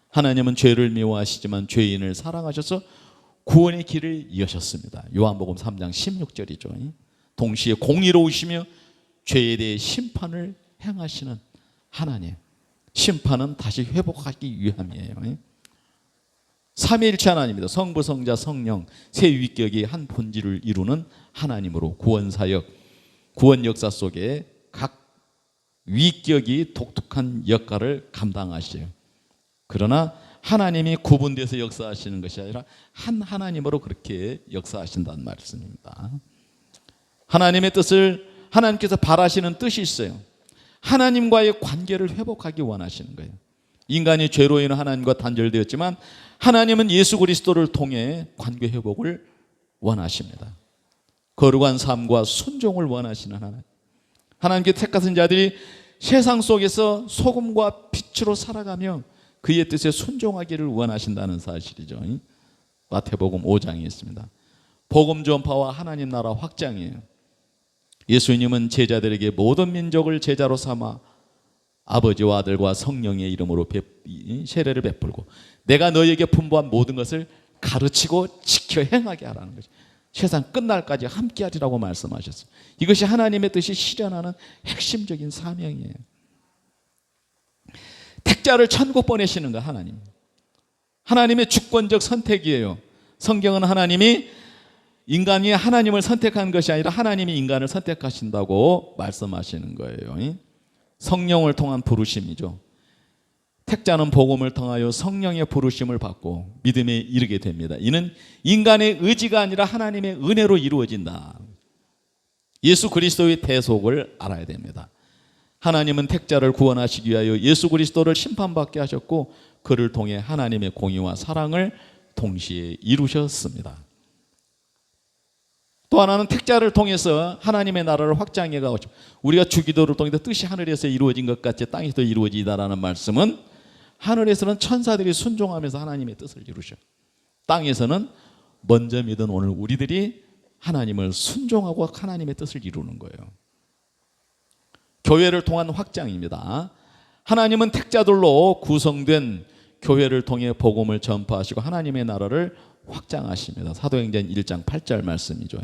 하나님은 죄를 미워하시지만 죄인을 사랑하셔서 구원의 길을 여셨습니다. 요한복음 3장 16절이죠. 동시에 공의로우시며 죄에 대해 심판을 행하시는 하나님. 심판은 다시 회복하기 위함이에요. 삼위일체 하나님입니다. 성부, 성자, 성령 세 위격이 한 본질을 이루는 하나님으로 구원사역, 구원 역사 속에 각 위격이 독특한 역할을 감당하시죠. 그러나 하나님이 구분돼서 역사하시는 것이 아니라 한 하나님으로 그렇게 역사하신다는 말씀입니다. 하나님의 뜻을, 하나님께서 바라시는 뜻이 있어요. 하나님과의 관계를 회복하기 원하시는 거예요. 인간이 죄로 인해 하나님과 단절되었지만 하나님은 예수 그리스도를 통해 관계 회복을 원하십니다. 거룩한 삶과 순종을 원하시는 하나님. 하나님께 택하신 자들이 세상 속에서 소금과 빛으로 살아가며 그의 뜻에 순종하기를 원하신다는 사실이죠. 마태복음 5장에 있습니다. 복음 전파와 하나님 나라 확장이에요. 예수님은 제자들에게 모든 민족을 제자로 삼아 아버지와 아들과 성령의 이름으로 세례를 베풀고 내가 너희에게 분부한 모든 것을 가르치고 지켜 행하게 하라는 것이, 세상 끝날까지 함께하리라고 말씀하셨어요. 이것이 하나님의 뜻이 실현하는 핵심적인 사명이에요. 택자를 천국 보내시는 거 하나님. 하나님의 주권적 선택이에요. 성경은 하나님이 인간이 하나님을 선택한 것이 아니라 하나님이 인간을 선택하신다고 말씀하시는 거예요. 성령을 통한 부르심이죠. 택자는 복음을 통하여 성령의 부르심을 받고 믿음에 이르게 됩니다. 이는 인간의 의지가 아니라 하나님의 은혜로 이루어진다. 예수 그리스도의 대속을 알아야 됩니다. 하나님은 택자를 구원하시기 위하여 예수 그리스도를 심판받게 하셨고 그를 통해 하나님의 공의와 사랑을 동시에 이루셨습니다. 또 하나는 택자를 통해서 하나님의 나라를 확장해 가고 우리가 주기도를 통해서 뜻이 하늘에서 이루어진 것 같이 땅에서도 이루어지다라는 말씀은 하늘에서는 천사들이 순종하면서 하나님의 뜻을 이루셔. 땅에서는 먼저 믿은 오늘 우리들이 하나님을 순종하고 하나님의 뜻을 이루는 거예요. 교회를 통한 확장입니다. 하나님은 택자들로 구성된 교회를 통해 복음을 전파하시고 하나님의 나라를 확장하십니다. 사도행전 1장 8절 말씀이죠.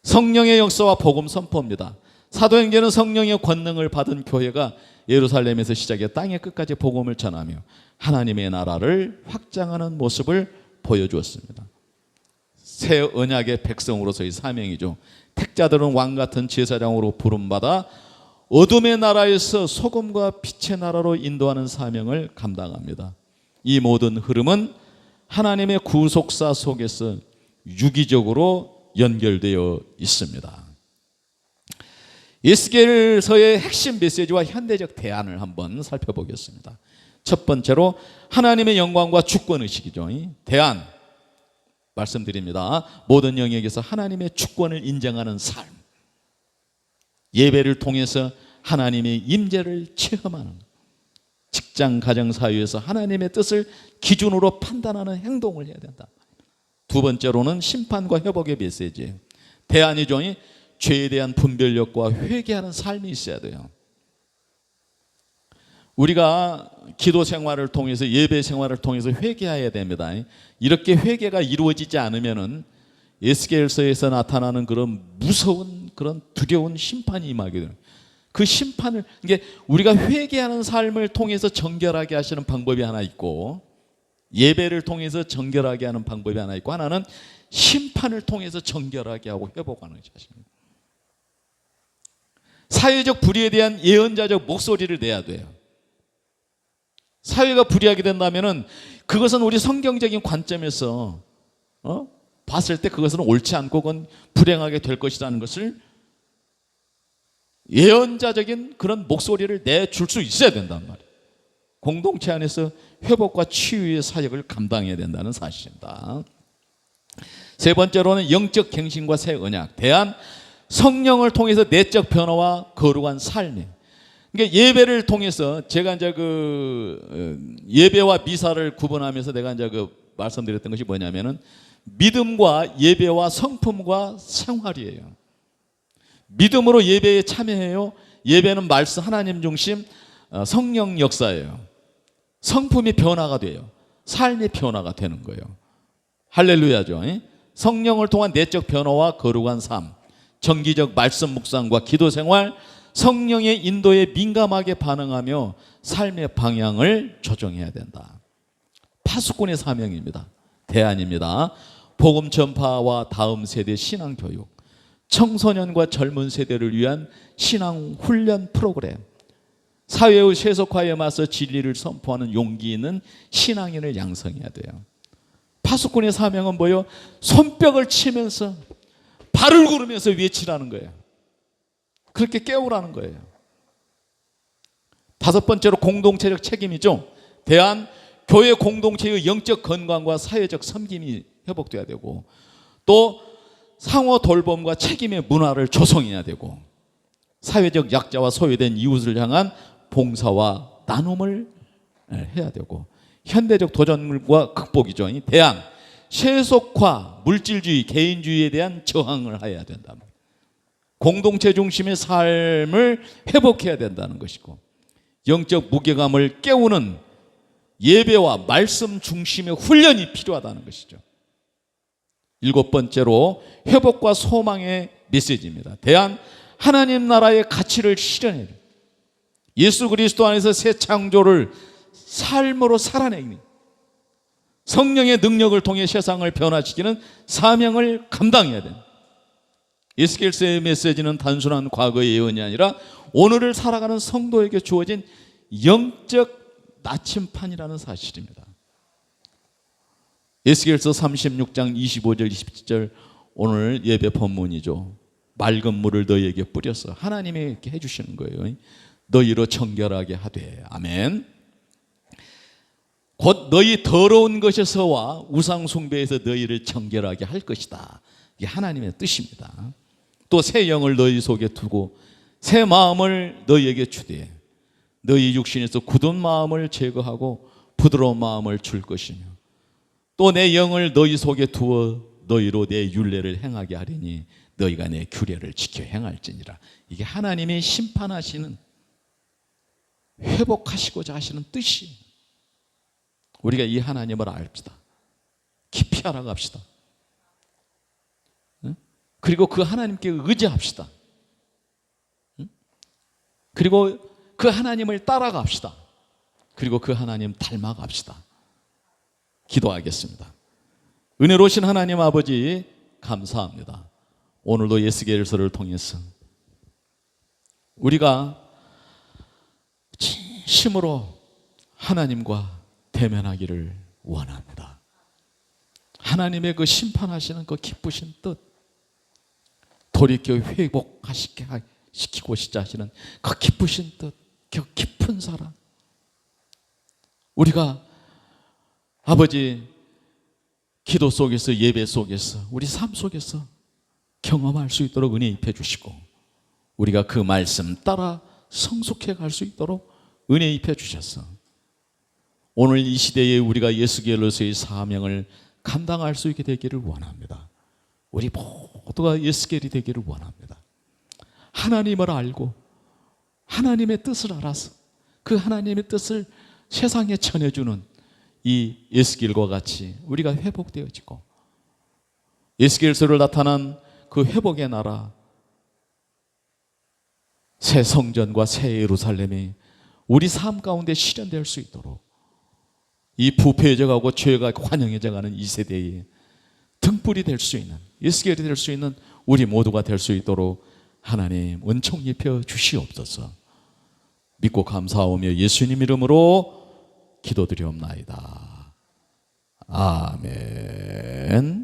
성령의 역사와 복음 선포입니다. 사도행전은 성령의 권능을 받은 교회가 예루살렘에서 시작해 땅의 끝까지 복음을 전하며 하나님의 나라를 확장하는 모습을 보여주었습니다. 새 언약의 백성으로서의 사명이죠. 택자들은 왕같은 제사장으로 부름받아 어둠의 나라에서 소금과 빛의 나라로 인도하는 사명을 감당합니다. 이 모든 흐름은 하나님의 구속사 속에서 유기적으로 연결되어 있습니다. 에스겔서의 핵심 메시지와 현대적 대안을 한번 살펴보겠습니다. 첫 번째로 하나님의 영광과 주권의식이죠. 대안 말씀드립니다. 모든 영역에서 하나님의 주권을 인정하는 삶, 예배를 통해서 하나님의 임재를 체험하는, 직장 가정 사회에서 하나님의 뜻을 기준으로 판단하는 행동을 해야 된다. 두 번째로는 심판과 회복의 메시지예요. 대안이죠. 죄에 대한 분별력과 회개하는 삶이 있어야 돼요. 우리가 기도 생활을 통해서 예배 생활을 통해서 회개해야 됩니다. 이렇게 회개가 이루어지지 않으면은 에스겔서에서 나타나는 그런 무서운 그런 두려운 심판이 임하게 돼요. 그 심판을 이게 우리가 회개하는 삶을 통해서 정결하게 하시는 방법이 하나 있고 예배를 통해서 정결하게 하는 방법이 하나 있고 하나는 심판을 통해서 정결하게 하고 회복하는 것입니다. 사회적 불의에 대한 예언자적 목소리를 내야 돼요. 사회가 불의하게 된다면은 그것은 우리 성경적인 관점에서 봤을 때 그것은 옳지 않고 그건 불행하게 될 것이라는 것을 예언자적인 그런 목소리를 내줄 수 있어야 된단 말이에요. 공동체 안에서 회복과 치유의 사역을 감당해야 된다는 사실입니다. 세 번째로는 영적 갱신과 새 언약, 대안, 성령을 통해서 내적 변화와 거룩한 삶이에요. 그러니까 예배를 통해서 제가 이제 예배와 미사를 구분하면서 내가 이제 말씀드렸던 것이 뭐냐면은 믿음과 예배와 성품과 생활이에요. 믿음으로 예배에 참여해요. 예배는 말씀 하나님 중심 성령 역사예요. 성품이 변화가 돼요. 삶이 변화가 되는 거예요. 할렐루야죠. 성령을 통한 내적 변화와 거룩한 삶, 정기적 말씀 묵상과 기도 생활, 성령의 인도에 민감하게 반응하며 삶의 방향을 조정해야 된다. 파수꾼의 사명입니다. 대안입니다. 복음 전파와 다음 세대 신앙 교육, 청소년과 젊은 세대를 위한 신앙 훈련 프로그램, 사회의 세속화에 맞서 진리를 선포하는 용기 있는 신앙인을 양성해야 돼요. 파수꾼의 사명은 뭐예요? 손뼉을 치면서 발을 구르면서 외치라는 거예요. 그렇게 깨우라는 거예요. 다섯 번째로 공동체적 책임이죠. 대안, 교회 공동체의 영적 건강과 사회적 섬김이 회복돼야 되고 또 상호 돌봄과 책임의 문화를 조성해야 되고 사회적 약자와 소외된 이웃을 향한 봉사와 나눔을 해야 되고 현대적 도전과 극복이죠. 대안, 세속화, 물질주의, 개인주의에 대한 저항을 해야 된다. 공동체 중심의 삶을 회복해야 된다는 것이고 영적 무게감을 깨우는 예배와 말씀 중심의 훈련이 필요하다는 것이죠. 일곱 번째로 회복과 소망의 메시지입니다. 대안, 하나님 나라의 가치를 실현해야 돼요. 예수 그리스도 안에서 새 창조를 삶으로 살아내기, 성령의 능력을 통해 세상을 변화시키는 사명을 감당해야 돼요. 에스겔서의 메시지는 단순한 과거의 예언이 아니라 오늘을 살아가는 성도에게 주어진 영적 나침판이라는 사실입니다. 에스겔서 36장 25절 27절 오늘 예배 본문이죠. 맑은 물을 너희에게 뿌려서 하나님이 이렇게 해주시는 거예요. 너희로 정결하게 하되. 아멘. 곧 너희 더러운 것에서와 우상 숭배에서 너희를 정결하게 할 것이다. 이게 하나님의 뜻입니다. 또 새 영을 너희 속에 두고 새 마음을 너희에게 주되 너희 육신에서 굳은 마음을 제거하고 부드러운 마음을 줄 것이며 또 내 영을 너희 속에 두어 너희로 내 율례를 행하게 하리니 너희가 내 규례를 지켜 행할지니라. 이게 하나님이 심판하시는, 회복하시고자 하시는 뜻이. 우리가 이 하나님을 압시다. 깊이 알아갑시다. 그리고 그 하나님께 의지합시다. 그리고 그 하나님을 따라갑시다. 그리고 그 하나님 닮아갑시다. 기도하겠습니다. 은혜로우신 하나님 아버지, 감사합니다. 오늘도 예스겔서를 통해서 우리가 진심으로 하나님과 대면하기를 원합니다. 하나님의 그 심판하시는 그 기쁘신 뜻, 돌이켜 회복시키고자 하시는 그 기쁘신 뜻, 그 깊은 사랑, 우리가 아버지 기도 속에서, 예배 속에서, 우리 삶 속에서 경험할 수 있도록 은혜 입혀 주시고 우리가 그 말씀 따라 성숙해 갈 수 있도록 은혜 입혀 주셔서 오늘 이 시대에 우리가 예스겔로서의 사명을 감당할 수 있게 되기를 원합니다. 우리 모두가 예스겔이 되기를 원합니다. 하나님을 알고 하나님의 뜻을 알아서 그 하나님의 뜻을 세상에 전해주는 이 예스겔과 같이 우리가 회복되어지고 예스겔서를 나타난 그 회복의 나라, 새 성전과 새 예루살렘이 우리 삶 가운데 실현될 수 있도록 이 부패해져가고 죄가 환영해져가는 이 세대에 등불이 될 수 있는, 예스겔이 될 수 있는 우리 모두가 될 수 있도록 하나님 은총 입혀 주시옵소서. 믿고 감사하오며 예수님 이름으로 기도드리옵나이다. 아멘.